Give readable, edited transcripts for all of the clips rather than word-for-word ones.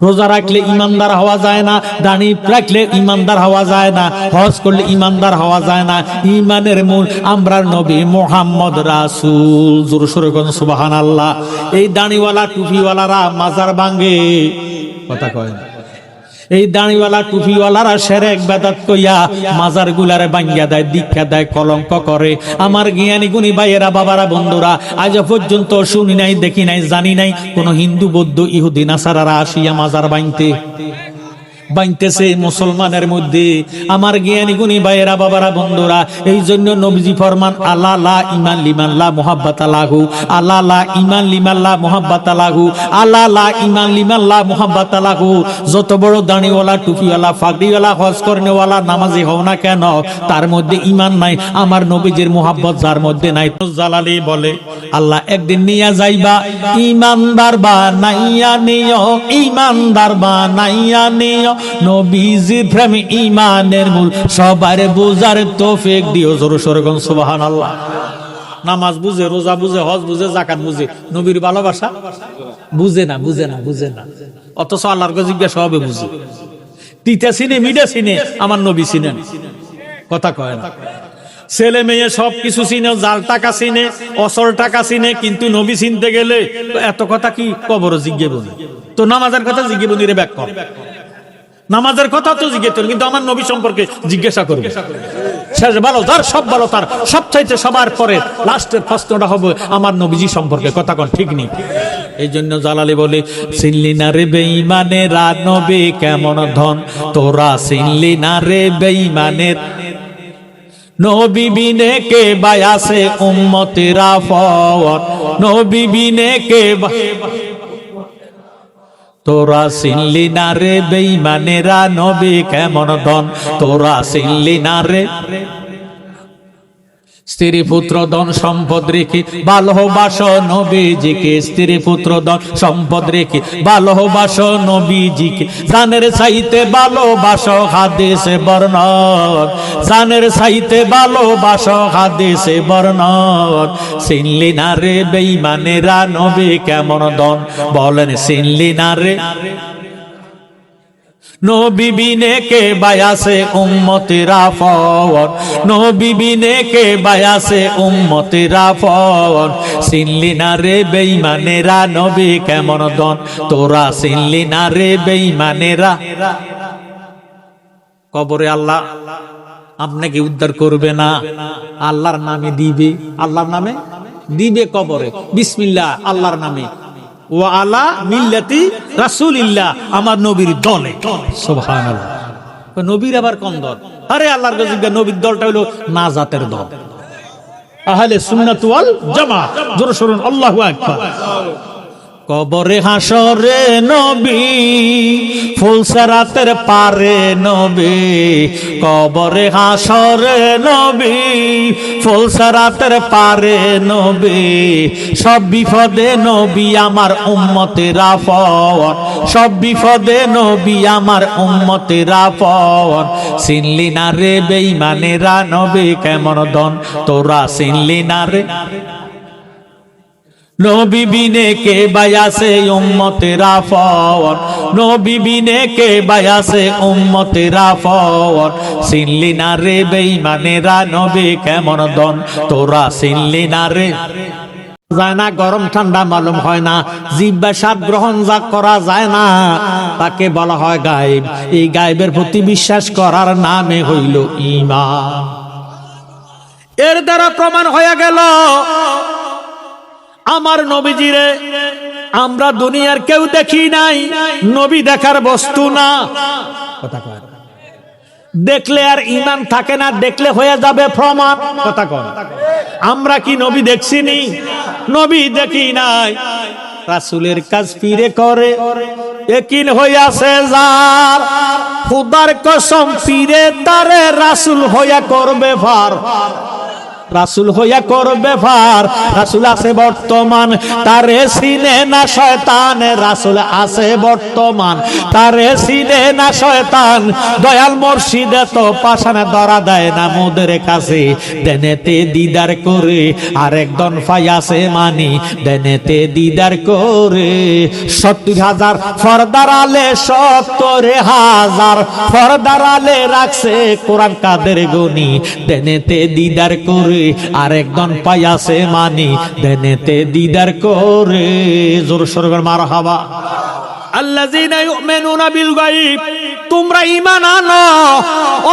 রোজা রাখলে ইমানদার হওয়া যায় না, দাড়ি রাখলে ইমানদার হওয়া যায় না, হজ করলে ইমানদার হওয়া যায় না। ইমানের মূল আমরার নবী মুহাম্মদ রাসূল। জোরে সোরে কোন সুবহানাল্লাহ। এই দাড়িওয়ালা টুপিওয়ালারা মাজার ভাঙে, কথা কয় না। এই দাড়িওয়ালা টুপিওয়ালারা শিরক বেদাত কইয়া মাজার গুলারে ভাঙ্গিয়া দেয়, দীক্ষা দেয়, কলঙ্ক করে। আমার জ্ঞানী গুণী ভাইয়েরা, বাবারা, বন্ধুরা, আজ পর্যন্ত শুনি নাই, দেখি নাই, জানি নাই কোন হিন্দু, বৌদ্ধ, ইহুদি, নাসারারা আসিয়া মাজার বাইনতেছে মুসলমানের মধ্যে। আমার জ্ঞানী গুণী ভাইয়েরা, বাবারা, বন্ধুরা, এই জন্য নবীজি ফরমান আলা লা ঈমান লিমান লা মুহাব্বাতা লাহু, আলা লা ঈমান লিমান লা মুহাব্বাতা লাহু, আলা লা ঈমান লিমান লা মুহাব্বাতা লাহু। যত বড় দাড়িওয়ালা, টুপিওয়ালা, ফাগড়িওয়ালা, হজ করনেওয়ালা, নামাজি হও না কেন, তার মধ্যে ঈমান নাই, আমার নবীজির মুহাব্বত যার মধ্যে নাই। জালালি বলে আল্লাহ একদিন নিয়া যাইবা, ঈমানদার বানাইয়া নিও, ঈমানদার বানাইয়া নিও। নবীজির প্রেম ঈমানের মূল, সবার বুঝার তৌফিক দিও। জোরে সোরে কোন সুবহানাল্লাহ। নামাজ বুঝে, রোজা বুঝে, হজ বুঝে, যাকাত বুঝে, নবীর ভালোবাসা বুঝে না, বুঝে না, বুঝে না। অথচ আল্লাহর কাছে জিজ্ঞাসা হবে বুঝে। তিতা চিনে, মিডা চিনে, আমার নবী চিনেন, কথা কয় না। ছেলে মেয়ে সব কিছু চিনে, জাল টাকা চিনে, অসল টাকা চিনে, কিন্তু নবী চিনতে গেলে এত কথা কি কবর জিজ্ঞে বলি। তো নামাজের কথা জিজ্ঞে বলি রে ব্যাক কর, নামাজের কথা তো জিজ্ঞেস করি, কিন্তু আমার নবী সম্পর্কে জিজ্ঞাসা করবে। শেষ ভালো যার, সব ভালো তার, সবচাইতে সবার পরে লাস্টের প্রশ্নটা হবে আমার নবীজি সম্পর্কে, কথা কোন ঠিক নেই। এই জন্য জালালি বলে চিনলি না রে বেঈমানেরা নবী কেমন ধন, তোরা চিনলি না রে বেঈমানের নবী বিনে কে বায়াসে উম্মতেরা ফওয়ার, নবী বিনে কে তোরা চিনলি না রে বেঈমানেরা নবী কেমন ধন, তোরা চিনলি না রে। স্ত্রী পুত্র ধন সম্পদ রেখে ভালোবাসো নবীজিকে, স্ত্রী পুত্র ধন সম্পদ রেখে ভালোবাসো নবীজিকে। জানের চাইতে ভালোবাসো হাদিসে বর্ণন, জানের চাইতে ভালোবাসো হাদিসে বর্ণন। চিনলি না রে বেঈমানেরা নবী কেমন ধন, বলেন চিনলি না রে। নবী বিনে কে বায়াসে উম্মতেরা ফওয়ার, নবী বিনে কে বায়াসে উম্মতেরা ফওয়ার। চিনলি না রে বেঈমানেরা নবী কেমন ধন, তোরা চিনলি না রে বেঈমানেরা। কবরে আল্লাহ আপনাকে উদ্ধার করবে না, আল্লাহর নামে দিবে, আল্লাহর নামে দিবে কবরে, বিসমিল্লাহ আল্লাহর নামে, ওয়া আলা মিল্লাতি রাসূলিল্লাহ, আমার নবীর দলে। সুবহানাল্লাহ। নবীর আবার কোন দল? আরে আল্লাহর গজব, নবীর দলটা হলো নাজাতের দল, আহলে সুন্নাত ওয়াল জামাত। জোরে শুনুন আল্লাহু আকবার। কবরে হাসরে নবী, ফুলসরাতের পারে নবী, কবরে হাসরে নবী, ফুলসরাতের পারে নবী। সব বিপদে নবী আমার উম্মতেরা ফওয়ার, সব বিপদে নবী আমার উম্মতেরা ফওয়ার। চিনলি না রে বেঈমানেরা নবী কেমন ধন, তোরা চিনলি না রে। নবী বিনে কে বায়াসে উম্মতেরা ফওয়ার, নবী বিনে কে বায়াসে উম্মতেরা ফওয়ার। চিনলি না রে বেঈমানেরা নবী কেমন ধন, তোরা চিনলি না রে। যায় না, গরম ঠান্ডা মালুম হয় না, জিহ্বা স্বাদ গ্রহণ যা করা যায় না, তাকে বলা হয় গায়েব। এই গায়েবের প্রতি বিশ্বাস করার নামে হইল ঈমান। এর দ্বারা প্রমাণ হয়ে গেল আমার নবীজিরে আমরা দুনিয়ার কেউ দেখি নাই, নবী দেখার বস্তু না। কথা কয়, দেখলে আর ঈমান থাকে না, দেখলে হয়ে যাবে প্রমাণ। কথা কয়, আমরা কি নবী দেখছিনি? নবী দেখি নাই। রাসূলের কাজ ফিরে করে একিন হইয়াছে যার, খোদার কসম ফিরে তারে রাসূল হইয়া করবে ভার। রাসূল হইয়া করবে ফার। রাসূল আছে বর্তমান, তারে চিনে না শয়তান। রাসূল আছে বর্তমান, তারে চিনে না শয়তান। দয়াল মুর্শিদে তো পাশানে ধরা দেয় না মোদের কাছে। দেনেতে দিদার করে আরেকজন ফায়াসে মানি, দেনেতে দিদার করে। 70,000 ফরদার আলে, 70,000 ফরদার আলে রাখছে কোরআন কাদের গনি। দেনেতে দিদার করে আরেকজন পায়াসে মানি, দেনেতে দিদার করে। জোর সরকার মারহাবা। আল্লাযীনা ইউমিনুনা বিল গায়ব, তোমরা ঈমান আনো,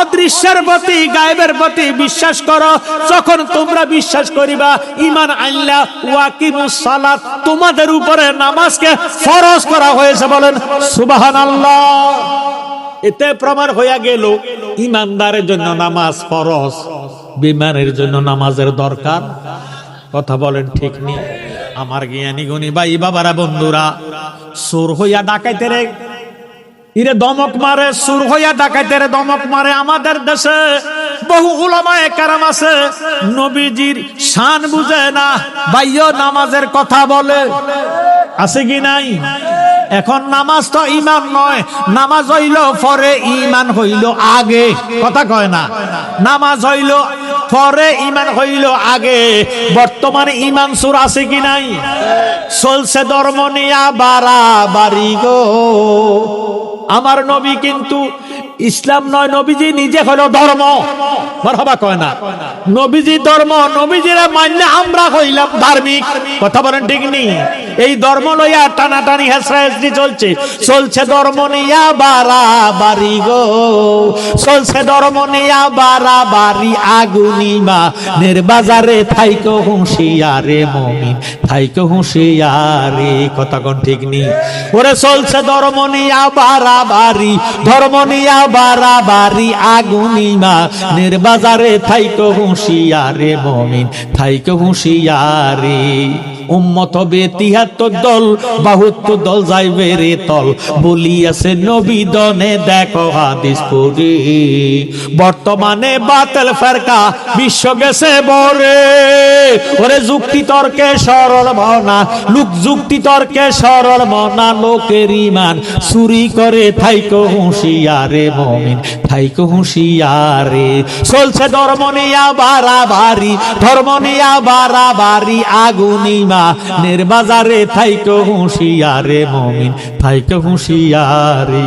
অদৃশ্যের প্রতি গায়েবের প্রতি বিশ্বাস করো। যখন তোমরা বিশ্বাস করিবা, ঈমান আনলা, ওয়াকিমুস সালাত, তোমাদের উপরে নামাজকে ফরজ করা হয়েছে। বলেন সুবহানাল্লাহ। এতে প্রমাণ হইয়া গেল ঈমানদারের জন্য নামাজ ফরজ, বেঈমানের জন্য নামাজের দরকার। কথা বলেন ঠিক নেই? আমার জ্ঞানী গুণী ভাই বাবারা বন্ধুরা, সুর হইয়া ডাকাইতেরে ইরে দমক মারে, সুর হইয়া ডাকাইতেরে দমক মারে। আমাদের দেশে বহু উলামায়ে কেরাম আছে, নবীজির শান বুঝে না, ভাইও নামাজের কথা বলে। আছে কি নাই? এখন নামাজ তো ঈমান নয়, নামাজ হইল পরে, ঈমান হইল আগে। কথা কয় না? নামাজ হইল পরে, ঈমান হইল আগে। বর্তমানে ঈমান সুর আছে কি নাই? চলছে ধর্ম নিয়া বাড়াবাড়ি গো। আমার নবী কিন্তু ইসলাম নয়, নবীজি নিজে হলো ধর্ম। মারহাবা কয় না? নবীজি ধর্ম, নবীজিরা মানলে আমরা হইলাম ধার্মিক। কথা বলেন ঠিক নেই? এই ধর্ম লইয়া টানাটানি হেসরাহেসরি চলছে। চলছে ধর্ম নিয়া বাড়াবাড়ি গো, চলছে ধর্ম নিয়া বাড়াবাড়ি। আগুনিমা নির্বাজারে থাইকো হুঁশিয়ারে মুমিন, থাইকো হুঁশিয়ারে। কথা কোন ঠিক নেই? ওরে চলছে ধর্ম নিয়া বাড়াবাড়ি, ধর্ম নিয়া বাড়াবাড়ি। আগুনিমা নির্বাজারে থাইকো হুঁশিয়ারে মুমিন, থাইকো হুঁশিয়ারে। উম্মত হবে ৭৩ দল, ৭২ দল যাইবে রে তল, বলিয়াছে নবী দনে দেখো হাদিস পড়ে। বর্তমানে বাতিল ফেরকা বিশ্ব গেছে বরে। ওরে যুক্তি তর্কে সরল মনা, লোক যুক্তি তর্কে সরল মনা। লোকের ঈমান চুরি করে থাইকো হুঁশিয়ারে মুমিন, থাইকো হুঁশিয়ারে। চলছে ধর্ম নিয়া বাড়াবাড়ি, ধর্ম নিয়া বাড়াবাড়ি। আগুনিমা নির্বাজারে থাইকো হুঁশিয়ারে মুমিন, থাইকো হুঁশিয়ারে।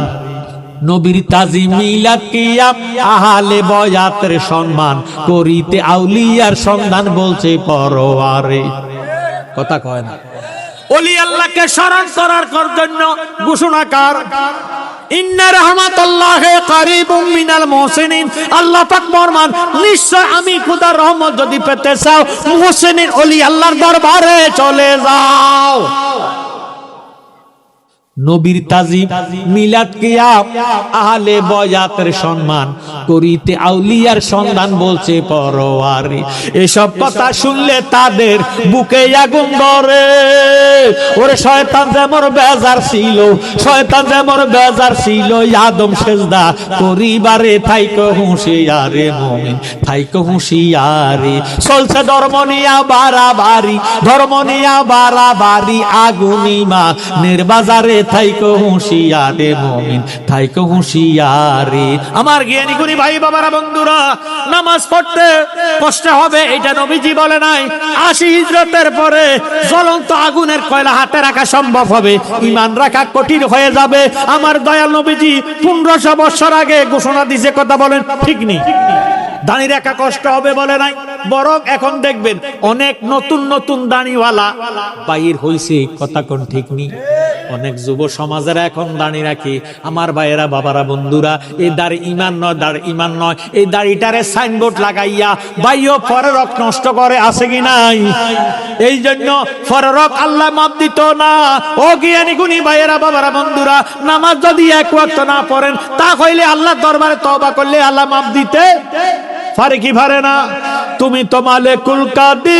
নবীর তাজিম মিলাদ কিয়াম, আহলে বয়াতের সম্মান করিতে আউলিয়ার সন্ধান বলছে পরওয়ারে। কথা কয় না? ওলি আল্লাহকে স্মরণ করার জন্য ঘোষণাকার ইন্না রাহমাতুল্লাহি কারীবুম মিনাল মুহসিনিন। আল্লাহ পাক ফরমান, নিশ্চয় আমি খোদার রহমত যদি পেতে চাও, মুহসিনিন ওলি আল্লাহর দরবারে চলে যাও। নবীর তাজিম মিলাদ কিয়াম, আহলে বয়াতের সম্মান করিতে আউলিয়ার সন্ধান বলছে পরওয়ারি। এসব কথা শুনলে তাদের বুকে আগুন ধরে। ওরে শয়তান যেমন বেজার ছিল, শয়তান যেমন বেজার ছিল আদম সেজদা করিবারে। থাইকো হুঁশিয়ারে মুমিন, থাইকো হুঁশিয়ারে। চলছে ধর্ম নিয়া বাড়াবাড়ি, ধর্ম নিয়া বাড়াবাড়ি। আগুনিমা নির্বাজারে থাইকো হুঁশিয়ারে মুমিন, থাইকো হুঁশিয়ারে। আমার জ্ঞানী গুণী ভাই বাবারা বন্ধুরা, নামাজ পড়তে কষ্ট হবে এটা নবীজি বলে নাই। ৮০ হিজরতের পরে জ্বলন্ত আগুনের কয়লা হাতে রাখা সম্ভব হবে, ঈমান রাখা কঠিন হয়ে যাবে। আমার দয়াল নবীজি ১৫০০ বছর আগে ঘোষণা দিয়েছে। কথা বলেন ঠিক নেই? দাঁড়িয়ে রাখা কষ্ট হবে বলে নাই, বরং এখন দেখবেন অনেক নতুন নতুন দাঁড়িওয়ালা বাইর হইছে। কথা কোন ঠিক নেই? অনেক যুব সমাজেরা এখন দাঁড়িয়ে রাখি। আমার ভাইয়েরা বাবারা বন্ধুরা, এই দাড়ি ঈমান নয়, দাড়ি ঈমান নয়। এই দাড়িটারে সাইনবোর্ড লাগাইয়া বাইও ফররক নষ্ট করে। আছে কি নাই? এই জন্য ফররক আল্লাহ মাপ দিত না। ও জ্ঞানী গুণী ভাইয়েরা বাবারা বন্ধুরা, নামাজ যদি এক ওয়াক্ত না পড়েন, তা হইলে আল্লাহর দরবারে তওবা করলে আল্লাহ মাপ দিতে পারে কি পারে না? তুমি তো মালিকুল কাদির,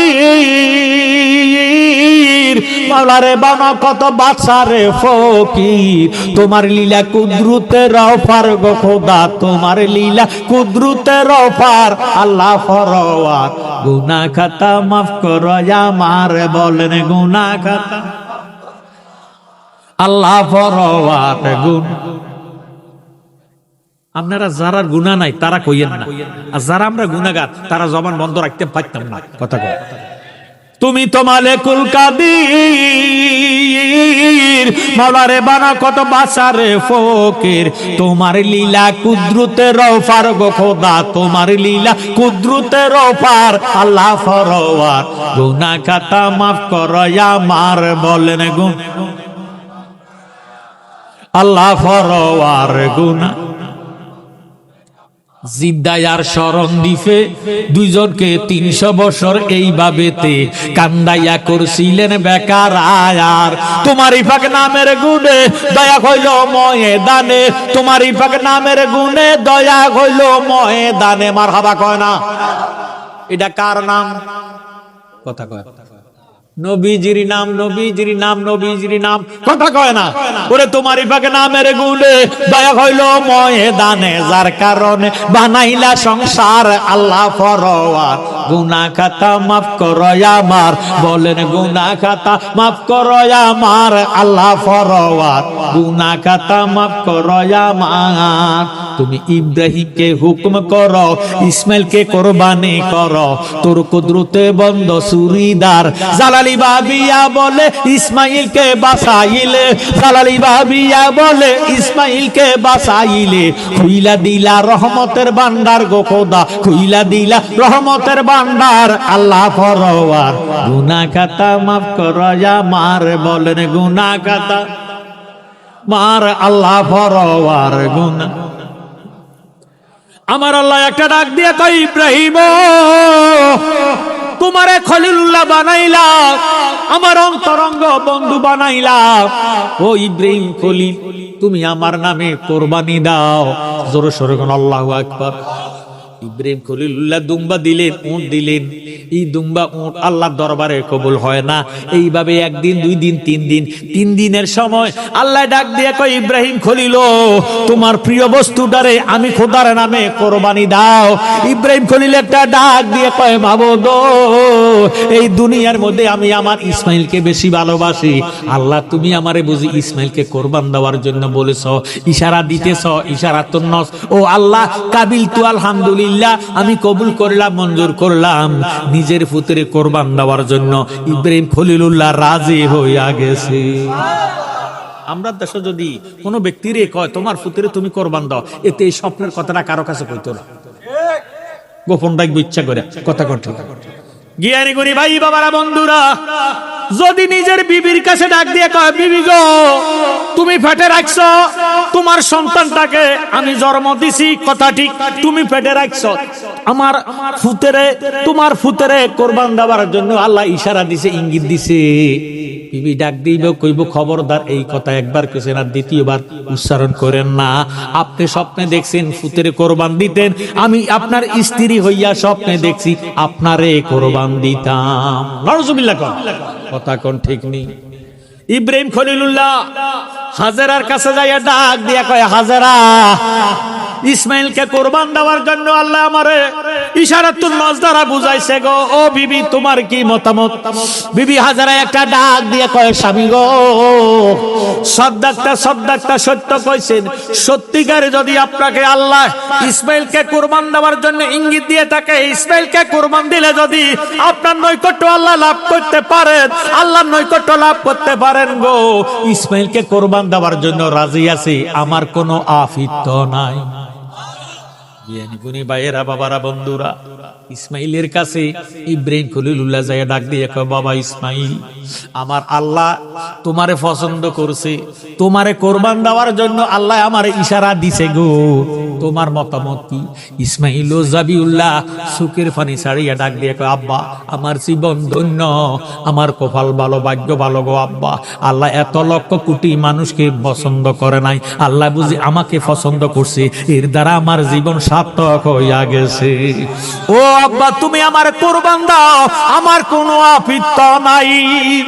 মাওলারে বানা কত বাদশারে ফকির, তোমার লীলা কুদরতের অপার গো খোদা, তোমার লীলা কুদরতের অপার। আল্লাহ ফরওয়ার গুনাহ খাতা মাফ করো আমার, বলেন গুনাহ খাতা আল্লাহ ফরওয়ার গুণ। আপনারা যারা গুনাহ নাই তারা কইয়েন না, আর যারা আমরা গুনাহগার তারা জবান বন্ধ রাখতে পারতাম না। কথা কয় তুমি তো মালিকুল কাদির, মাওলারে বানা কত বাদশারে ফকির, তোমার লীলা কুদরতের অপার গো খোদা, তোমার লীলা কুদরতের অপার। আল্লাহ ফরওয়ার গুনাহ খাতা মাফ করো আমার, বলেন গুণ আল্লাহ ফরওয়ার গুনাহ। জিদ্দায়ার শরণ দিফে দুইজনকে 300 বছর এইভাবেতে কান্দাইয়া করছিলেন বেকার আয়ার। তোমারই পাক নামের গুণে দয়া হইল ময়দানে, তোমারই পাক নামের গুণে দয়া হইল ময়দানে। মারহাবা কয় না? এটা কার নাম? কথা কয় নবীজির নাম, নবীজির নাম, নবীজির নাম। কথা কয় না? ওরে তোমারই পাক নামের গুণে দয়া হইল ময়দানে, যার কারণে বানাইলা সংসার। আল্লাহ ফরওয়ার গুনাহ খাতা মাফ করো আমার, বলেন গুনাহ খাতা মাফ করো আমার। আল্লাহ ফরওয়ার গুনাহ খাতা মাফ করো আমার। তুমি ইব্রাহিমকে হুকুম করো, ইসমাইলকে কোরবানি করো, তোর কুদরতে বন্ধ সুরিদার। জালালি বাবিয়া বলে ইসমাইলকে বাঁচাইলে, জালালি বাবিয়া বলে ইসমাইলকে বাঁচাইলে, খুইলা দিলা রহমতের ভান্ডার গো খোদা, খুইলা দিলা রহমতের ভান্ডার। আল্লাহ ফরওয়ার গুনাহ খাতা মাফ করো আমার, বলেন গুনাহ খাতা মার। আল্লাহ ফরওয়ার গুনাহ। আমার আল্লাহ একটা ডাক দিয়ে কই, ইব্রাহিম তোমারে খলিলুল্লাহ বানাইলা, আমার অন্তরঙ্গ বন্ধু বানাইলা। ও ইব্রাহিম খলিল, তুমি আমার নামে কোরবানি দাও। জোরে সোরে কোন আল্লাহু আকবার। ইব্রাহিম খলিলুল্লাহ দুম্বা দিলেন, উট দিলেন। এই দুম্বা উট আল্লাহর দরবারে কবুল হয় না। এইভাবে একদিন, 2 দিন, 3 দিন, 3 দিনের সময় আল্লাহ ডাক দিয়ে কয়, ইব্রাহিম খলিল তোমার প্রিয় বস্তুটারে আমি খোদার নামে কোরবানি দাও। ইব্রাহিম খলিল একটা ডাক দিয়ে কয়, মাবুদ এই দুনিয়ার মধ্যে আমি আমার ইসমাইলকে বেশি ভালোবাসি। আল্লাহ তুমি আমারে বুঝি ইসমাইলকে কোরবান দেওয়ার জন্য বলেছ, ইশারা দিতেছ, ইশারা তো নস। ও আল্লাহ কাবিল তু আলহামদুলিল্লাহ, আমি কবুল করলাম, মঞ্জুর করলাম নিজের পুত্রে কোরবান দেওয়ার জন্য। ইব্রাহিম খলিলুল্লাহ রাজি হইয়া গেছে। আমরা দেশে যদি কোনো ব্যক্তিরে কয় তোমার পুত্রে তুমি কোরবান দাও, এতে এই স্বপ্নের কথাটা কারো কাছে কইতো না, গোপন রাখবো ইচ্ছা করে। কথা কথা জ্ঞানী গুণী ভাই বাবারা বন্ধুরা, যদি নিজের বিবির কাছে ডাক দিয়ে কয়, বিবি গো তুমি পেটে রাখছো তোমার সন্তানটাকে, আমি জন্ম দিছি, কথা ঠিক, তুমি পেটে রাখছো আমার ফুতেরে, তোমার ফুতেরে কোরবান দেওয়ার জন্য আল্লাহ ইশারা দিছে, ইঙ্গিত দিছে। বিবি ডাক দিব, কইব খবরদার এই কথা একবার কইছেন আর দ্বিতীয়বার উচ্চারণ করেন না। আপনি স্বপ্নে দেখছেন ফুতেরে কোরবান দিতেন, আমি আপনার স্ত্রী হইয়া স্বপ্নে দেখছি আপনারে কোরবান দিতাম। নাউজুবিল্লাহ। কথা কোন ঠিক নেই। ইব্রাহিম খলিলুল্লাহ হাজেরার কাছে যাইয়া ডাক দিয়া কয়, হাজেরা ইসমাইলকে কোরবান দেওয়ার জন্য আল্লাহ আমারে ইশারাতুন নজ দ্বারা বুঝাইছে গো। ও বিবি তোমার কি মতামত? বিবি হাজেরা একটা ডাক দিয়ে কয়, স্বামী গো সদ্দাকটা সত্য কইছেন। সত্যিকারে যদি আপনাকে আল্লাহ ইসমাইলকে কোরবান দেওয়ার জন্য ইঙ্গিত দিয়ে থাকে, ইসমাইলকে কোরবান দিলে যদি আপনার নৈকট্য আল্লাহ লাভ করতে পারেন, আল্লাহর নৈকট্য লাভ করতে পারেন গো, ইসমাইলকে কোরবান দেওয়ার জন্য রাজি আছি, আমার কোনো আফিত্ত নাই। ভাইয়েরা বাবারা বন্ধুরা, ইসমাইলের কাছে ইব্রাহিম খলিলুল্লাহ যাইয়া ডাক দিয়ে কয়, বাবা ইসমাইল, আমার আল্লাহ তোমারে পছন্দ করছে, তোমারে কোরবান দেওয়ার জন্য আল্লাহ আমারে ইশারা দিছে গো, তোমার মতামত কি? ইসমাইল ও জাবিউল্লাহ সুখের পানি ছাড়িয়া ডাক দিয়ে কয়, আব্বা আমার জীবন ধন্য, আমার কপাল ভালো, ভাগ্য ভালো গো আব্বা। আল্লাহ এত লক্ষ কোটি মানুষকে পছন্দ করে নাই, আল্লাহ বুঝি আমাকে পছন্দ করছে, এর দ্বারা আমার জীবন সার্থক হইয়া গেছে। ও আব্বা তুমি আমার কুরবান দাও, আমার কোনো আফিত্ত নাই।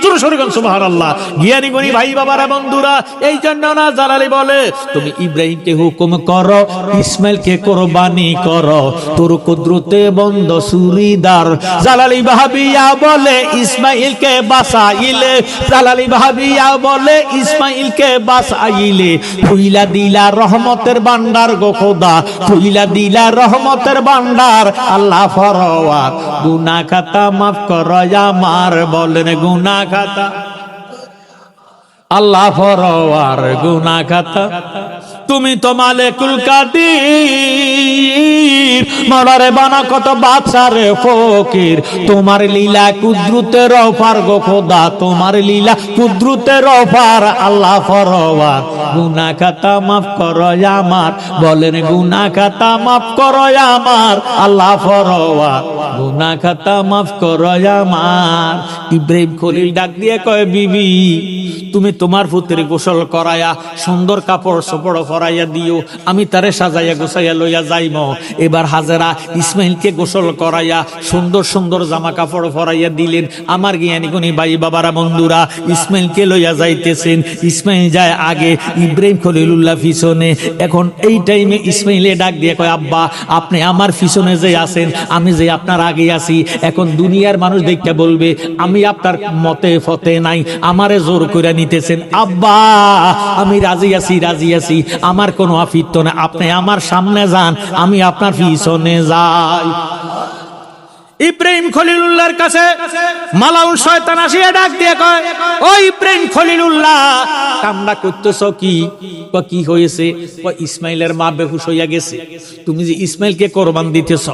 জোরে সোরে বলেন সুবহানাল্লাহ। জ্ঞানী গুণী ভাই বাবারা বন্ধুরা, এই জন্য না জালালি বলে তুমি ইব্রাহিমকে হুকুম করো, ইসমাইলকে কুরবানি করো, তোর কুদরতে বন্ধ সুরিদার। জালালি ভাবিয়া বলে ইসমাইলকে বাঁচাইলে, জালালি ভাবিয়া বলে ইসমাইলকে বাঁচাইলে, খুইলা দিলা রহমতের ভান্ডার গো খোদা, খুইলা দিলা রহমতের ভান্ডার। আল্লাহ ফরওয়ার গুনাহ খাতা মাফ করো আমার, বলেন গুনাহ খাতা। আল্লাহ ফরওয়ার গুনাহ খাতা, তুমি তো মালিকুল কাদির, মরারে বানা কত বাদশারে ফকির। তোমার লীলা কুদরতের অপার গো খোদা, তোমার লীলা কুদরতের অপার। আল্লাহ ফরওয়ার গুনাহ খাতা মাফ করো আমার, বলেন গুনাহ খাতা মাফ করো আমার। আল্লাহ ফরওয়ার গুনাহ খাতা মাফ করো আমার। ইব্রাহিম খলিল ডাক দিয়ে কয় বিবি তুমি তোমার পুত্রে গোসল করায়া সুন্দর কাপড় চোপড় পরাইয়া দিও, আমি তারে সাজাইয়া গোছাইয়া লইয়া যাইব। এবার হাজেরা ইসমাইলকে গোসল করাইয়া সুন্দর সুন্দর জামা কাপড় পরাইয়া দিলেন। আমার জ্ঞানী গুণী ভাই বাবারা বন্ধুরা, ইসমাইলকে লইয়া যাইতেছেন। ইসমাইল যায় আগে, ইব্রাহিম খলিলুল্লাহ পিছনে। এখন এই টাইমে ইসমাইলে ডাক দিয়ে কয় আব্বা আপনি আমার পিছনে যে আছেন, আমি যে আপনার আগে আছি, এখন দুনিয়ার মানুষ দেখতে বলবে আমি আপনার মতে ফতে নাই, আমারে জোর করে নিতেছেন। আব্বা আমি রাজি আছি, রাজি আছি, আমার কোনো আফিত্ত না, আপনি আমার সামনে যান, আমি আপনার পিছনে যাই। ইব্রাহিম খলিলুল্লাহর কাছে মালাউন শয়তান আসিয়া ডাক দিয়ে কয় ও ইব্রাহিম খলিলুল্লাহ কামনা করতেছ কি? কি হয়েছে? ইসমাইলের মা বেহুশ হইয়া গেছে, তুমি যে ইসমাইলকে কোরবান দিতেছ,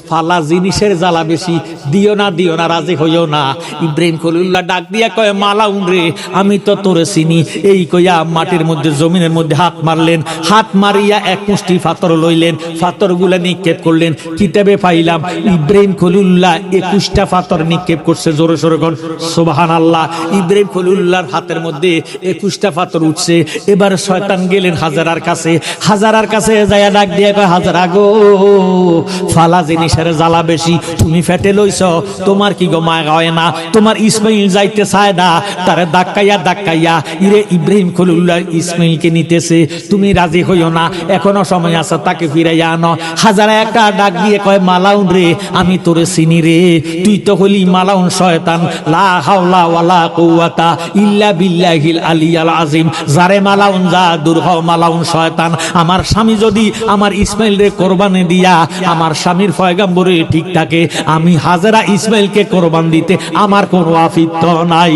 ফালা জিনিসের জ্বালা বেশি, দিও না দিও না, রাজি হইও না। ইব্রাহিম খলিলুল্লাহ ডাক দিয়া কয় মালাউন রে আমি তো তোরে চিনি। এই কইয়া মাটির মধ্যে জমিনের মধ্যে হাত মারলেন, হাত মারিয়া এক মুষ্টি পাথর লইলেন, পাথরগুলা নিক্ষেপ করলেন। কিতাবে পাইলাম ইব্রাহিম খলিল 21টা পাথর নিক্ষেপ করছে। জোরে সোরে কোন সুবহানাল্লাহ। ইব্রাহিম খলিলুল্লাহর হাতের মধ্যে 21টা পাথর উঠছে। এবার শয়তান গেলেন হাজারার কাছে, হাজারার কাছে যায়া ডাক দিয়ে কয় হাজারা গো ফালা জিনিসের জ্বালা বেশি, তুমি ফেটে লইছ, তোমার কি গো মায়া হয় না? তোমার ইসমাইল যাইতে চায় না, তারে ধাক্কাইয়া ধাক্কাইয়া ইরে ইব্রাহিম খলিলুল্লাহ ইসমাইলকে নিতেছে, তুমি রাজি হইও না, এখনো সময় আছে, তাকে ফিরাইয়া আনো। হাজারা একটা ডাক দিয়ে কয় মালাউন রে আমি তোরে চিনি রে, তুই তো হলি মালাউন শয়তান, লা হাওলা ওয়ালা কুওয়াতা ইল্লা বিল্লাহিল আলিয়াল আযীম। যারে মালাউন যা দূর হও মালাউন শয়তান। আমার স্বামী যদি আমার ইসমাইল রে কোরবানি দিয়া আমার স্বামীর পয়গাম্বরে ঠিক থাকে, আমি হাজেরা ইসমাইলকে কোরবান দিতে আমার কোনো আফিত্ত নাই।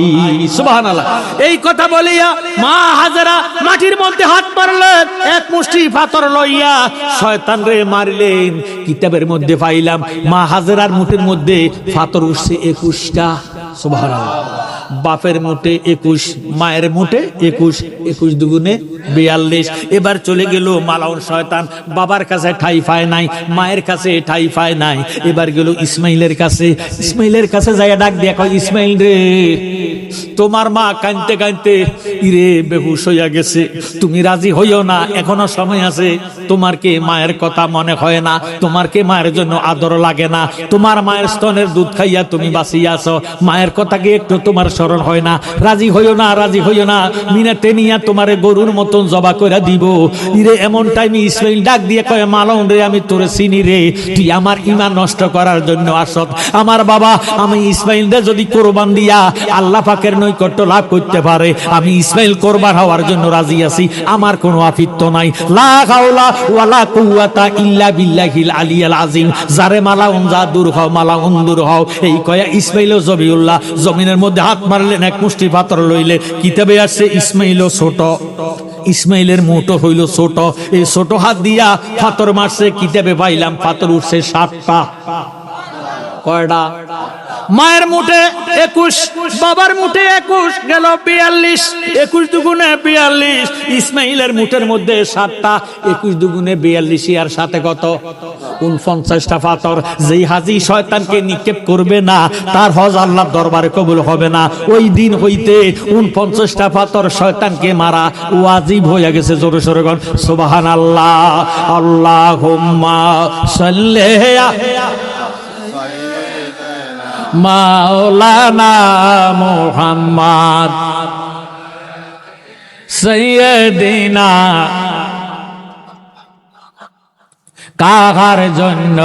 সুবহানাল্লাহ। এই কথা বলিয়া মা হাজেরা মাটির মধ্যে হাত মারলেন, এক মুষ্টি পাথর লইয়া শয়তান রে মারলেন। কিতাবের মধ্যে পাইলাম মা হাজেরার মুঠের মধ্যে পাথর উঠছে 21টা। সুবহানাল্লাহ। বাপের মুঠে 21, মায়ের মুঠে 21, 21 দুগুণে 42। এবার চলে গেল মালাউন শয়তান, বাবার কাছে ঠাই পায় নাই, মায়ের কাছে ঠাই পায় নাই। এবার গেল ইসমাইলের কাছে, ইসমাইলের কাছে যাইয়া ডাক দিয়া কয় ইসমাইল রে তোমার মা কাঁদতে কাঁদতে ইরে বেহুশ হইয়া গেছে, তুমি রাজি হইও না, এখনো সময় আছে। তোমার কি মায়ের কথা মনে হয় না? তোমার কি মায়ের জন্য আদর লাগে না? তোমার মায়ের স্তনের দুধ খাইয়া তুমি বাঁচিয়া আছো, মায়ের কথা কি একটু তোমার স্মরণ হয় না? রাজি হইও না, রাজি হইও না, মিনাতে নিয়া তোমারে গরুর মতন জবা কইরা দিব। ইরে এমন টাইমে ইসমাইল ডাক দিয়ে কয় মালাউন রে আমি তোরে চিনি রে, তুই আমার ঈমান নষ্ট করার জন্য আসত। আমার বাবা আমি ইসমাইল রে যদি কোরবান দিয়া আল্লাহ পাকের নৈকট্য লাভ করতে পারে, আমি ইসমাইল কোরবান হওয়ার জন্য রাজি আছি, আমার কোনো আফিত্ত নাই। লা হাওলা ওয়ালা কুওয়াতা ইল্লা বিল্লাহিল আলিয়াল আযীম। যারে মালাউন যা দূর হও, মালাউন দূর হও। এই কয়া ইসমাইল ও জবিউল্লাহ জমিনের মধ্যে হাত মারলেন, এক মুষ্টি পাথর লইলে। কিতাবে আসছে ইসমাইল ছোট, ইসমাইলের মুঠো হইল ছোট, এই ছোট হাত দিয়া পাথর মারছে। কিতাবে পাইলাম পাথর উঠছে 7টা। কয়টা? মায়ের মুঠে 21, বাবার মুঠে 21, গেল 42, 21 দুগুণে 42। ইসমাইলের মুঠের মধ্যে 7টা, 21 দুগুণে 42, আর সাথে কত? 49টা পাথর। যেই হাজি শয়তানকে নিক্ষেপ করবে না তার হজ আল্লাহর দরবারে কবুল হবে না। ওই দিন হইতে 49টা পাথর শয়তানকে মারা ওয়াজিব হয়ে গেছে। জোরে সোরে বল সুবহানাল্লাহ। আল্লাহুম্মা সাল্লি মাওলানা মুহাম্মদ সাইয়্যিদিনা কাহার জন্য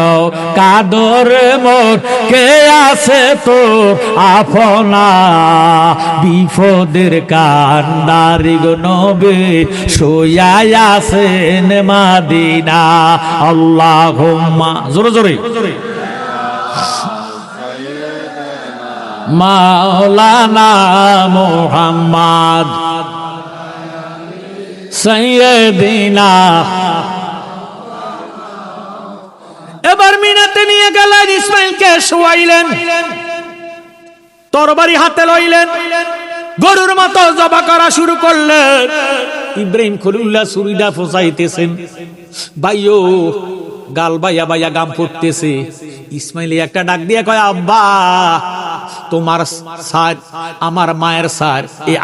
কাদর মোর কে আছে তোর আপনা বিপদের কান্ডারি গো নবী শুইয়া আছেন মদিনা আল্লাহুম্মা জোরে জোরে মাওলানা মুহাম্মদ সাইয়্যিদিনা। এবার মিনাতে নিয়ে গেলেন, ইসমাইলকে শোয়াইলেন, তরবারি হাতে লইলেন, গরুর মতো জবা করা শুরু করলেন। ইব্রাহিম খলিলুল্লাহ ছুরিটা ফোসাইতেছেন, ভাইও গাল বাইয়া বাইয়া গাম পড়তেছে। ইসমাইল একটা ডাক দিয়ে কয়, আব্বা তোমার সার আমার মায়ের সার, এই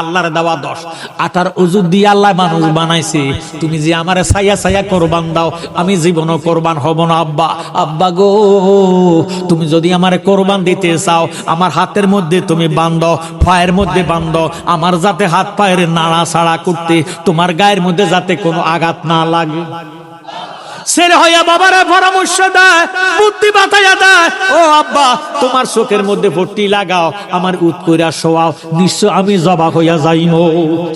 আল্লাহর দেওয়া 10 আটার ওজুর দিয়ে আল্লাহ মানুষ বানাইছে, তুমি যে আমার ছায়া ছায়া কোরবান দাও, আমি জীবনও কোরবান হব না। আব্বা আব্বা গো, তুমি যদি আমার কোরবান দিতে চাও, আমার হাতের মধ্যে তুমি বাঁধো, পায়ের মধ্যে বাঁধো, আমার যাতে হাত পায়ের নাড়াচাড়া করতে, তোমার গায়ের মধ্যে যাতে কোনো আঘাত না লাগে। ছেলে হইয়া বাবারা পরামর্শ দেয়, বুদ্ধি বাতাইয়া দেয়, ও আব্বা তোমার চোখের মধ্যে পট্টি লাগাও, আমার উত কইরা শোয়াও, নিশ্চয় আমি জবাক হইয়া যাইমু।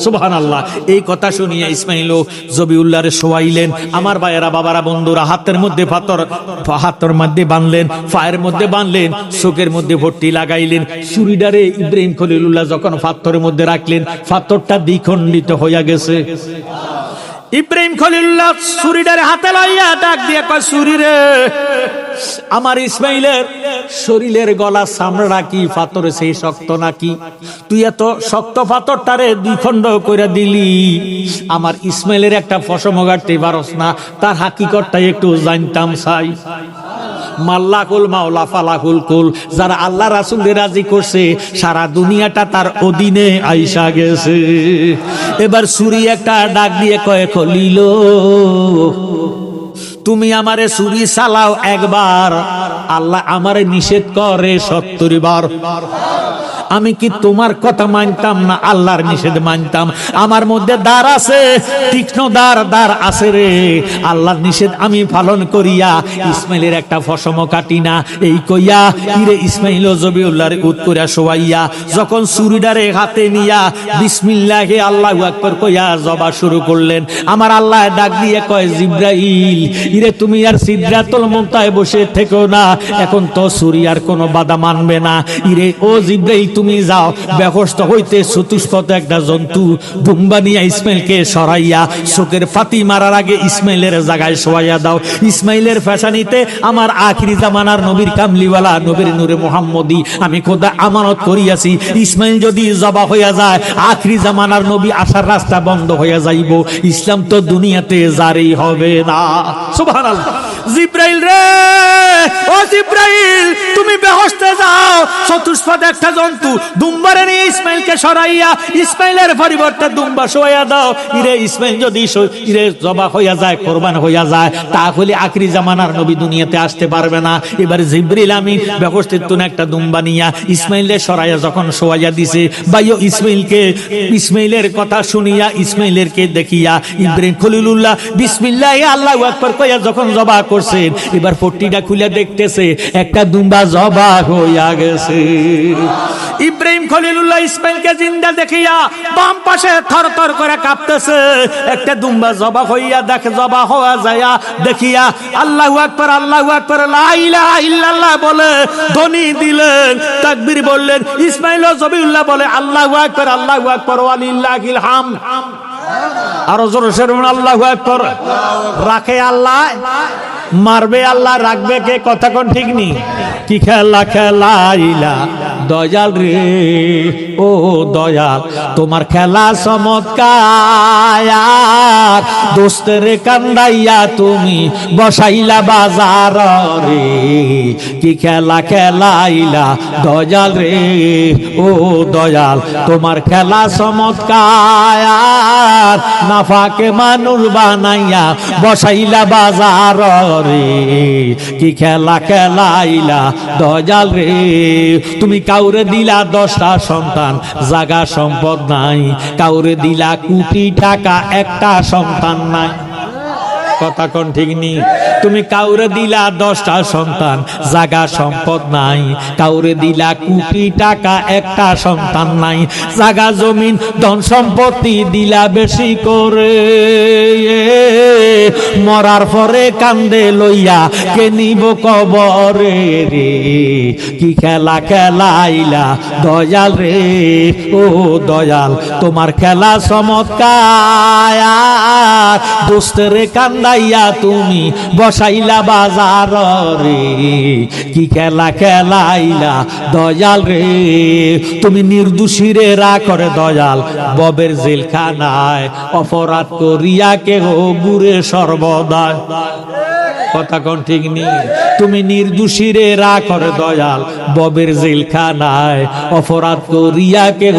সুবহানাল্লাহ। এই কথা শুনিয়া ইসমাইল জবিউল্লাহরে শোয়াইলেন। আমার ভাইয়েরা বাবারা বন্ধুরা, হাতের মধ্যে হাতের মধ্যে বাঁধলেন, পায়ের মধ্যে বাঁধলেন, চোখের মধ্যে পট্টি লাগাইলেন। ছুরিটারে ইব্রাহিম খলিলুল্লাহ যখন পাথরের মধ্যে রাখলেন, পাথরটা দ্বিখণ্ডিত হইয়া গেছে। ইব্রাহিম খলিলুল্লাহ ছুরিটারে হাতে লইয়া ডাক দিয়ে কয়, ছুরি রে, আমার ইসমাইলের শরীরের গলা চামড়া কি পাথরে সেই শক্ত নাকি? তুই এত শক্ত পাথরটারে 2 খণ্ড করে দিলি, আমার ইসমাইলের একটা পশম গাড়তে পারস না, তার হাকিকতটাই একটু জানতাম চাই। মাল্লাকুল মাওলা ফালাকুল কুল, যারা আল্লাহ রাসূলকে রাজি করছে, সারা দুনিয়াটা তার অধীনে আইসা গেছে। এবার ছুরি একটা ডাক দিয়ে কয়, খলিল তুমি আমারে ছুরি চালাও একবার, আল্লাহ আমারে নিষেধ করে 70 বার। আমি কি তোমার কথা মানতাম না আল্লাহর নিষেধ মানতাম? আমার মধ্যে দ্বার আছে, তীক্ষ্ণ দ্বার আছে রে, আল্লাহর নিষেধ আমি পালন করিয়া ইসমাইলের একটা ফসম কাটি না। এই কইয়া ইরে ইসমাইল জবিউল্লাহর উত কইরা শোয়াইয়া যখন ছুরিটারে হাতে নিয়া বিসমিল্লাহে আল্লাহু আকবার কইয়া জবা শুরু করলেন, আমার আল্লাহ ডাক দিয়ে কয়, জিব্রাইল ইরে তুমি আর সিদরাতুল মুনতাহে বসে থেকো না, এখন তো ছুরি আর কোনো বাধা মানবে না। ইরে ও জিব্রাইল তুমি যাও, ব্যবস্থ হইতে চতুষ্পদ একটা জন্তু দুম্বা নিয়ে ইসমাইলকে সরাইয়া চোখের ফাতি মারার আগে ইসমাইলের জায়গায় শোয়াইয়া দাও। ইসমাইলের ফ্যাশানিতে আমার আখিরি জামানার নবীর কামলিওয়ালা নবীর নূরে মুহাম্মদী আমি খোদা আমানত করিয়াছি, ইসমাইল যদি জবা হইয়া যায়, আখিরি জামানার নবী আসার রাস্তা বন্ধ হইয়া যাইব, ইসলাম তো দুনিয়াতে জারি হবে না। সুবহানাল্লাহ। জিব্রাইল রে, ও জিব্রাইল তুমি বেহেশতে যাও, চতুষ্পদ একটা জন্তু দুম্বারে নিয়ে ইসমাইলকে সরাইয়া ইসমাইলের পরিবর্তে দুম্বা শোয়া দাও। ইরে ইসমাইল যদি ইরে জবা হইয়া যায়, কোরবান হইয়া যায়, তাহলে আখিরি জামানার নবী দুনিয়াতে আসতে পারবে না। এবার জিব্রাইল আমি ব্যবস্থিত একটা দুম্বা নিয়া ইসমাইলের সরাইয়া যখন শোয়াইয়া দিছে, ভাইও ইসমাইলের কথা শুনিয়া ইসমাইলেরকে দেখিয়া ইব্রাহিম খলিলুল্লাহ বিসমিল্লাহ আল্লাহু আকবার কইয়া যখন জবা করছেন, এবার পট্টিটা খুলে দেখতেছে একটা দুম্বা জবা হইয়া গেছে। ইব্রাহিম খলিলুল্লাহ ইসমাইলকে জিন্দা দেখিয়া বাম পাশে থরথর করে কাঁপতেছে। একটা দুম্বা জবা হইয়া দেখে, জবা হওয়া যায় দেখিয়া আল্লাহু আকবার লা ইলাহা ইল্লাল্লাহ বলে ধ্বনি দিলেন, তাকবীর বললেন। ইসমাইল ও জবিউল্লাহ বলে আল্লাহু আকবার ওয়ালিল্লাহিল হামদ। আরো জোরে বলুন আল্লাহু আকবার। রাখে আল্লাহ, মারবে আল্লাহ, রাখবে কে? কথা কোন ঠিক নি? কি খেলা খেলাইলা দয়াল রে ও দয়াল তোমার খেলা চমৎকার দোস্তের কান্দাইয়া তুমি বসাইলা বাজার রে কি খেলা খেলাইলা দয়াল রে ও দয়াল তোমার খেলা চমৎকার নাফাকে মানুষ বানাইয়া বসাইলা বাজার রে কি খেলা খেলাইলা দয়াল রে তুমি কাউরে দিলা 10টা সন্তান জাগা সম্পদ নাই কাউরে দিলা কোটি টাকা একটা সন্তান নাই কথা কোন ঠিক নি তুমি কাউরে দিলা 10টা সন্তান জাগা সম্পদ নাই কাউরে দিলা কোটি টাকা একটা সন্তান নাই জাগা জমিন ধন সম্পত্তি দিলা বেশি করে মরার পরে কান্দে লইয়া কে নিব কবরে রে কি খেলা খেলাইলা দয়াল রে ও দয়াল তোমার খেলা চমৎকার দোস্তের কান্দাইয়া তুমি বসাইলা বাজার রে কি খেলা খেলাইলা দয়াল রে তুমি নির্দোষীরে রা করে দয়াল ববের জেলখানায় অপরাধ করিয়া কেহ গুরে সর্বদা কথা কোন ঠিক নি তুমি নির্দোষীরে রা করে দয়াল ববের জেলখানায় অপরাধ করিয়া কেহ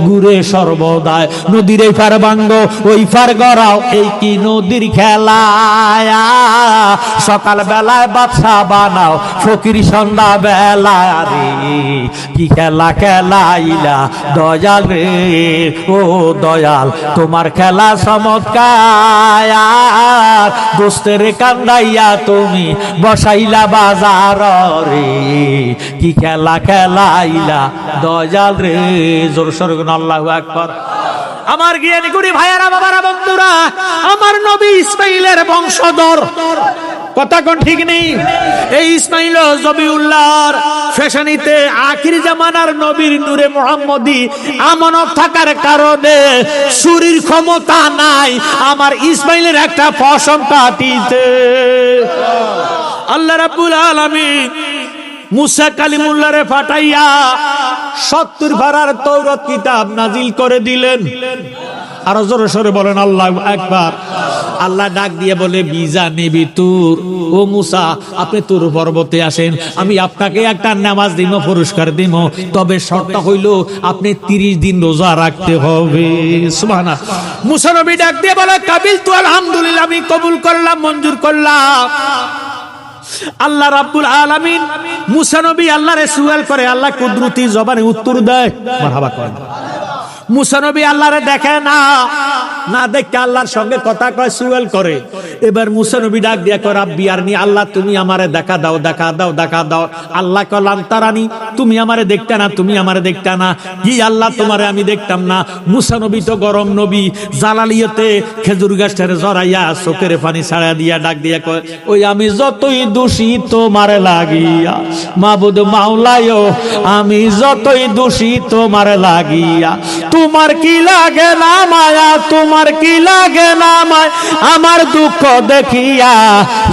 গুরে সর্বদায় নদীর এই পার ভাঙ্গ ওই পার গড়াও এই কি নদীর খেলা সকাল বেলায় বাদশা বানাও ফকির সন্ধ্যা বেলা রে কি খেলা খেলাইলা দয়াল রে ও দয়াল তোমার খেলা চমৎকার দোস্তের কান্দাইয়া তুমি বসাইলা বাজার রে কি খেলা খেলাইলা দয়াল রে জোর সোরে আল্লাহু আকবার আমার জ্ঞানী গুণী ভাইয়ারা বাবারা বন্ধুরা আমার নবী ইসমাইলের বংশধর কথা কোন ঠিক নেই এই ইসমাইল জবিউল্লাহর ফেশানিতে আখির জামানার নবীর নূরে মুহাম্মদী আমানত থাকার কারণে শরীর ক্ষমতা নাই আমার ইসমাইলের একটা পশম কাটিতে আল্লাহ রাব্বুল আলামিন মুসা কালিমুল্লাহরে পাঠাইয়া 70 পারার তৌরাত কিতাব নাজিল করে দিলেন আর জোরে সোরে বলেন আল্লাহু আকবার আল্লাহ ডাক দিয়ে বলে বিজা নেবি তুর ও মুসা আপনি তুর পর্বতে আসেন আমি আপনাকে একটা নামাজ দিব পুরস্কার দিব তবে শর্ত হইল আপনি 30 দিন রোজা রাখতে হবে সুবহানাল্লাহ মুসা নবী ডাক দিয়ে বলে কাবিল তু আলহামদুলিল্লাহ আমি কবুল করলাম মঞ্জুর করলাম আল্লাহ রাব্বুল আলামিন মুসা নবী আল্লাহরে সুয়াল করে আল্লাহ কুদরতি জবানে উত্তর দেয় মারহাবা করেন মুসা নবী আল্লাহরে দেখে না না দেখে আল্লাহর সঙ্গে কথা কয় সুয়াল করে এবার মুসা নবী ডাক দিয়া কয় রাব্বি আরনি আল্লাহ তুমি আমারে দেখা দাও দেখা দাও দেখা দাও আল্লাহ কলাম তারানি তুমি আমারে দেখতা না তুমি আমারে দেখতা না কি আল্লাহ তোমারে আমি দেখতাম না মুসা নবী তো গরম নবী জালালিয়তে খেজুর গাছটারে জড়াইয়া চোখের পানি ছাড়া দিয়া ডাক দিয়া কয় ওই আমি যতই দোষী তোমারে লাগিয়া মাবুদ মাওলায়ো আমি যতই দোষী তোমারে লাগিয়া তোমার কি লাগে না মায়া তোমার কি লাগে না মায়া আমার দুঃখ দেখিয়া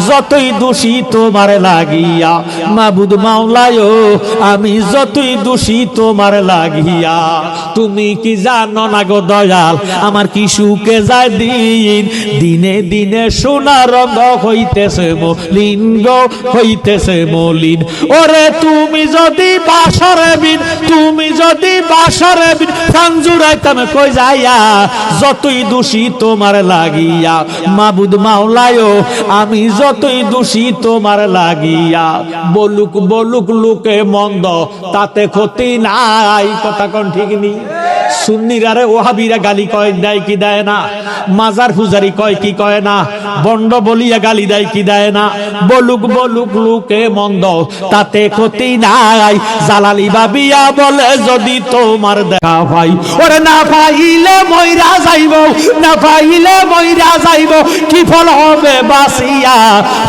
যতই দোষী তোমার লাগিয়া মাবুদ মাওলায়ো আমি যতই দোষী তোমার লাগিয়া তুমি কি জানো না গো দয়াল আমার কি সুখে যায় দিন দিনে দিনে সোনা রঙ হইতেছে মলিন গো হইতেছে মলিন ওরে তুমি যদি বাসরে বিন তুমি যদি বাসরে বিন জুড়াইতাম কই যাইয়া যতই দোষী তোমার লাগিয়া মাবুদ মাওলায়ো আমি যতই দোষী তোমার লাগিয়া বলুক বলুক লোকে মন্দ তাতে ক্ষতি নাই কথা কোন ঠিক নি সুন্নিরারে ওহাবিরা গালি কয় দেয় কি দেয় না মাজার পূজারি কয় কি কয় না বন্ড বলিয়া গালি দেয় কি দেয় না বলুক বলুক লোকে মন্দ তাতে ক্ষতি নাই জালালি বাবিয়া বলে যদি তোমার দেখা ভাই ওরে না পাইলে মইরা যাইব না পাইলে মইরা যাইব কি ফল হবে বাসিয়া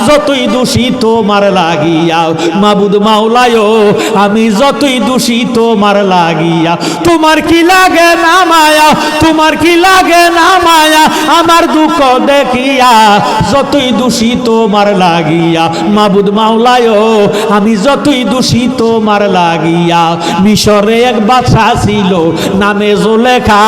যতই দোষী তোমার লাগিয়া মাবুদ মাওলায়ো আমি যতই দোষী তোমার লাগিয়া তোমার কি লাগে না মায়া তোমার কি লাগে না মায়া আমার দুঃখ দেখিয়া যতই দোষী তোমার লাগিয়া মাবুদ মাওলায়ো আমি যতই দোষী তোমার লাগিয়া মিশরে এক বাদশা ছিল নামে জুলেখা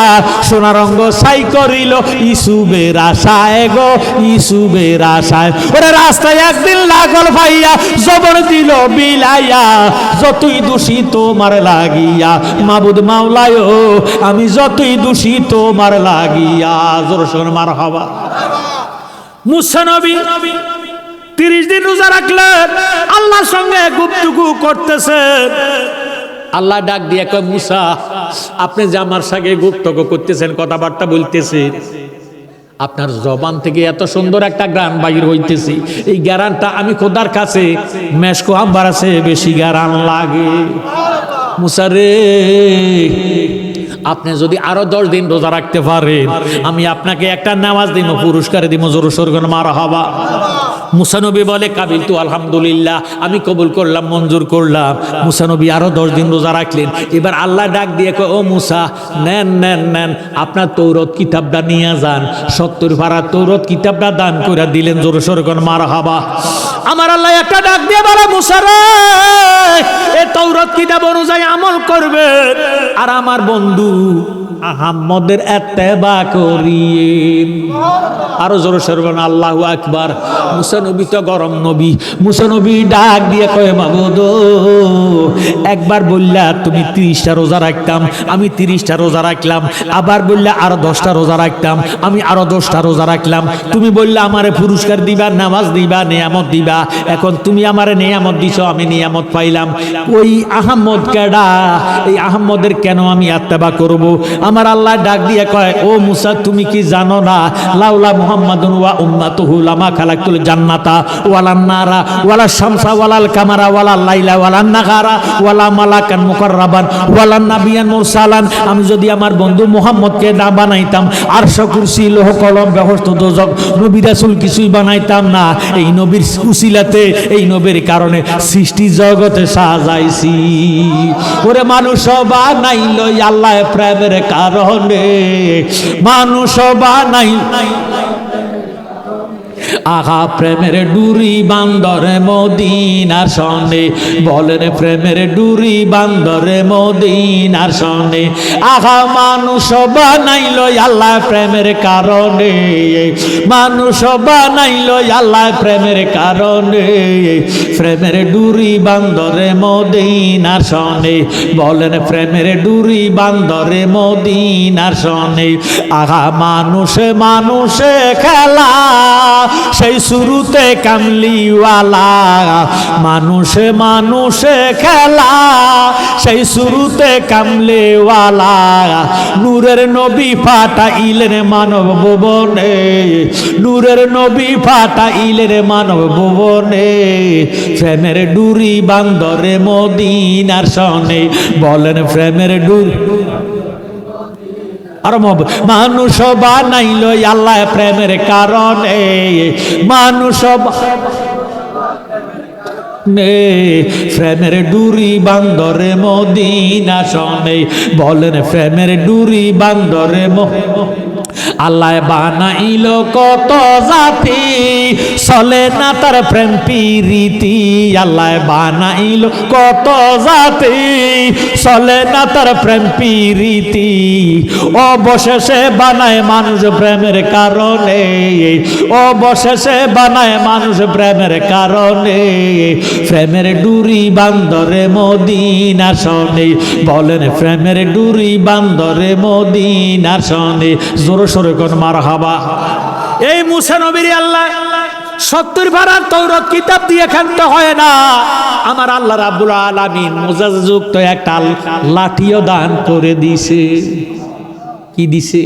সোনার রঙ ছাই করিল ইসুবের আশায় গো ইসুবের আশায় ওরে রাস্তায় একদিন লাগল ভাইয়া জবর দিল বিলাইয়া যতই দোষী তোমার লাগিয়া মাবুদ মাওলায়ো আমি যতই দোষী তোমার লাগিয়া জোর সোনা মারহাবা। মুসা নবী 30 দিন রোজা রাখলেন আল্লাহর সঙ্গে গুপ্তগু করতেছেন। আল্লাহ ডাক দিয়ে কয় মুসা আপনি যে আমার সঙ্গে গুপ্তগু করতেছেন কথাবার্তা বলতেছেন আপনার জবান থেকে এত সুন্দর একটা গান বাইর হইতেছে এই গানটা আমি খোদার কাছে মেশকো আম্বার আছে বেশি গান লাগে। মুসা রে আপনি যদি আরো 10 দিন রোজা রাখতে পারেন আমি আপনাকে একটা নামাজ দিব পুরস্কার দিব জোর সোরগন মারহাবা। মুসা নবী বলে কাবিল তু আলহামদুলিল্লাহ আমি কবুল করলাম মঞ্জুর করলাম। মুসা নবী আরো 10 দিন রোজা রাখলেন। এবার আল্লাহ ডাক দিয়ে কয় ও মুসা নেন নেন নেন আপনার তৌরত কিতাবটা নিয়ে যান 70 পারা তৌরত কিতাবটা দান করে দিলেন জোর সোরগন মারহাবা। আমার আল্লাহ একটা ডাক দিয়ে বলে মুসা রে এই তৌরত কিতাব অনুযায়ী আমল করবে আর আমার বন্ধু আহমদের ইত্তেবা করিয়েন। আরো জোরে সরবেন আল্লাহু আকবার। মুসা নবী তো গরম নবী। মুসা নবী ডাক দিয়ে কয় মাবুদ একবার বললা তুমি 30টা রোজা রাখতাম আমি 30টা রোজা রাখলাম আবার বললা আরো 10টা রোজা রাখতাম আমি আরো 10টা রোজা রাখলাম তুমি বললা আমারে পুরস্কার দিবা নামাজ দিবা নিয়ামত দিবা এখন তুমি আমারে নিয়ামত দিছো আমি নিয়ামত পাইলাম ওই আহমদ কেডা এই আহমদের কেন আমি ইত্তেবা করব। আমার আল্লাহ ডাক দিয়ে কয় ও মুসা তুমি কি জানো না লাউলা মুহাম্মাদুন ওয়া উম্মাতুহু লামা খালাকতুল জান্নাতা ওয়ালান নারা ওয়ালা শামসা ওয়ালাল কামারা ওয়ালাল লাইলা ওয়ালান নাহারা ওয়ালা মালাকান মুকাররাবান ওয়ালান নাবিয়ান মুরসালান আমি যদি আমার বন্ধু মুহাম্মদকে না বানাইতাম আরশ কুরসি লৌহ কলম বেহেশত দোজখ নবী রাসূল কিছুই বানাইতাম না এই নবীর উসিলাতে এই নবীর কারণে সৃষ্টি জগতে সাজাইছি। ওরে মানুষ বানাইল আল্লাহ প্রেমের কারণে মানুষ বানাই আহা প্রেমের ডুরি বান্দরে মদিনার সনে বলেন প্রেমের ডুরি বান্দরে মদিনার সনে আহা মানুষ বানাইল আল্লাহ প্রেমের কারণে মানুষ বানাইল আল্লাহ প্রেমের কারণে প্রেমের ডুরি বান্দরে মদিনার সনে বলেন প্রেমের ডুরি বান্দরে মদিনার সনে আহা মানুষে মানুষে খেলা সেই শুরুতে কামলিওয়ালা মানুষে মানুষে খেলা সেই শুরুতে কামলিওয়ালা নূরের নবী ফাটাইলেন মানব ভুবনে নূরের নবী ফাটাইলেন মানব ভুবনে প্রেমের ডুরি বান্দরে মদিনার সনে বলেন প্রেমের ডুরি আর মানুষ বানাইল আল্লাহ প্রেমের কারণে মানুষ প্রেমের ডুরি বান্দরে মদিনা সনে বলেন প্রেমের ডুরি বান্দরে আল্লাহ বানাইল কত জাতি চলে না তার প্রেম প্রীতি আল্লাহ বানাইল কত জাতি চলে না তার প্রেম প্রীতি অবশেষে বানায় মানুষ প্রেমের কারণে অবশেষে বানায় মানুষ প্রেমের কারণে প্রেমের ডুরি বান্দরে মদিনার সনে বলেন প্রেমের ডুরি বান্দরে মদিনার সনে জোর সরে কোন মারহাবা। এই মুসা নবীর আল্লাহ 70 পারার তৌরত কিতাব দিয়ে খেলতে হয় না আমার আল্লাহ রাব্বুল আলামিন মুজাজ্জযুক্ত একটা লাঠিও দান করে দিছে। কি দিছে?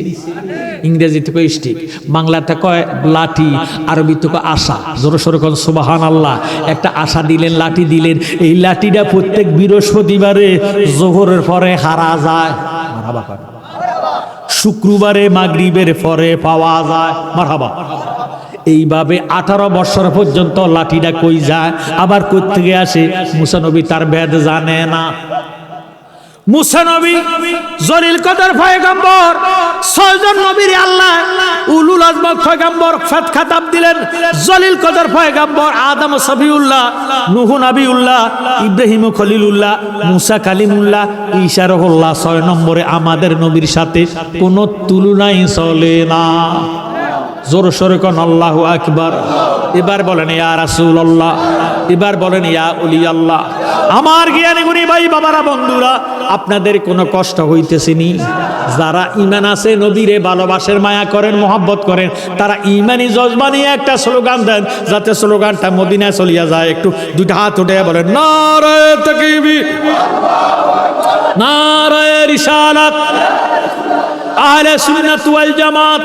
ইংরেজিতে কয় স্টিক, বাংলাতে কয় লাঠি, আরবিতে কয় আশা। জোরে সোরে কোন সুবহানাল্লাহ। একটা আশা দিলেন, লাঠি দিলেন। এই লাঠিটা প্রত্যেক বৃহস্পতিবারে যোহরের পরে হারা যায়। শুক্রবারে মাগরিবের পরে পাওয়া যায়। মারহাবা। এইভাবে 18 বছর পর্যন্ত লাঠিটা কই যায়, আবার কই থেকে আসে? মুসা নবী তার ভেদ জানে না। মুসা নবী জলিল কদর পয়গম্বর, 6 জন নবীর আল্লাহ উলুল আজম পয়গম্বর খেতাব দিলেন। জলিল কদর পয়গম্বর আদম সফিউল্লাহ, নূহ নবিউল্লাহ, ইব্রাহিম খলিলুল্লাহ, মুসা কালিমুল্লাহ, ঈসা রুহুল্লাহ। 6 নম্বরে আমাদের নবীর সাথে কোনো তুলনাই চলে না। জোর সরে কোন আল্লাহু আকবার। এবার বলেন ইয়া রাসূলুল্লাহ, এবার বলেন ইয়া ওলি আল্লাহ। আমার জ্ঞানী গুণী ভাই বাবারা বন্ধুরা, আপনাদের কোনো কষ্ট হইতেছেনি? যারা ঈমান আছে, নবীরে ভালোবাসেন, মায়া করেন, মহব্বত করেন, তারা ঈমানি জজবা নিয়ে একটা স্লোগান দেন, যাতে স্লোগানটা মদিনায় চলিয়া যায়। একটু দুইটা হাত উঠে বলেন নারায়ে তাকবীর, নারায়ে রিসালাত, আহলে সুন্নাত ওয়াল জামাত,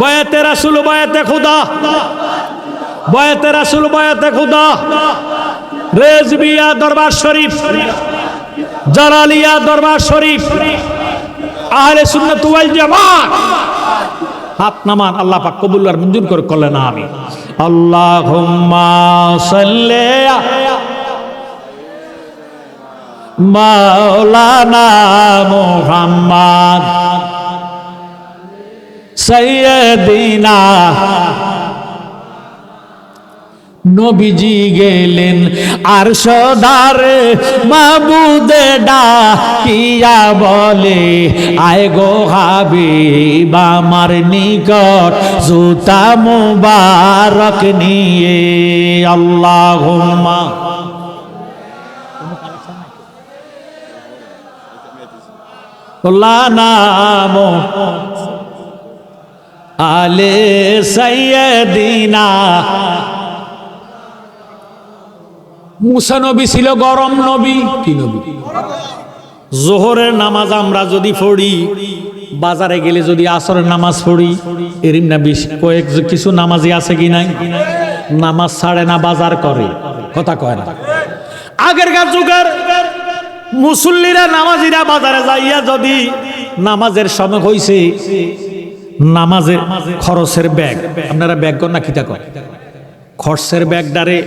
বায়াতে রাসূল, বায়াতে খুদা, বায়াতে রাসূল, বায়াতে খুদা, রেজবিয়া দরবার শরীফ, জালালিয়া দরবার শরীফ, আহলে সুন্নাত ওয়াল জামাত। হাত নামান, আল্লাহ পাক কবুল আর মঞ্জুর করে করলেন আমিন। আল্লাহুম্মা সাল্লি মাওলানা মুহাম্মদ সাইয়্যিদিনা। নবীজি গেলেন আরশদারে, মাবুদে ডাকিয়া বলে আয় গো হাবিব আমার নিকট জুতা মুবারক নিয়ে। আল্লাহুম্মা নাম আলে সাইয়্যিদিনা। মুসা নবী ছিল গরম নবী। কি নবী? জোহরের নামাজ আমরা যদি পড়ি, বাজারে গেলে যদি আসরের নামাজ পড়ি, এরম না বেশ কয়েক কিছু নামাজি আছে কি নাই, নামাজ ছাড়ে না, বাজার করে, কথা কয় না। আগেরকার যুগের মুসল্লিরা, নামাজিরা বাজারে যাইয়া যদি নামাজের সময় হইছে, নামাজের খরচের ব্যাগ, আপনারা ব্যাগ কর না কিতা কয়, খরচের ব্যাগটারে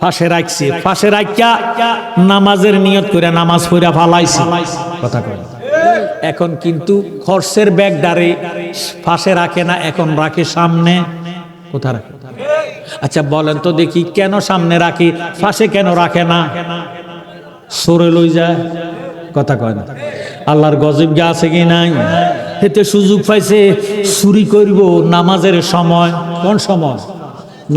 পাশে রাখছে, পাশে রাখিয়া নামাজের নিয়ত করে নামাজ পড়া ফালাইছে, কথা কয়। এখন কিন্তু খরচের ব্যাগটারে পাশে রাখে না, এখন রাখে সামনে। কোথা রাখে? আচ্ছা বলেন তো দেখি, কেন সামনে রাখে, পাশে কেন রাখে না? সরে লই যায়, কথা কয় না। আল্লাহর গজব গা আছে কি নাই? এতে সুযোগ পাইছে চুরি করব নামাজের সময়। কোন সময়?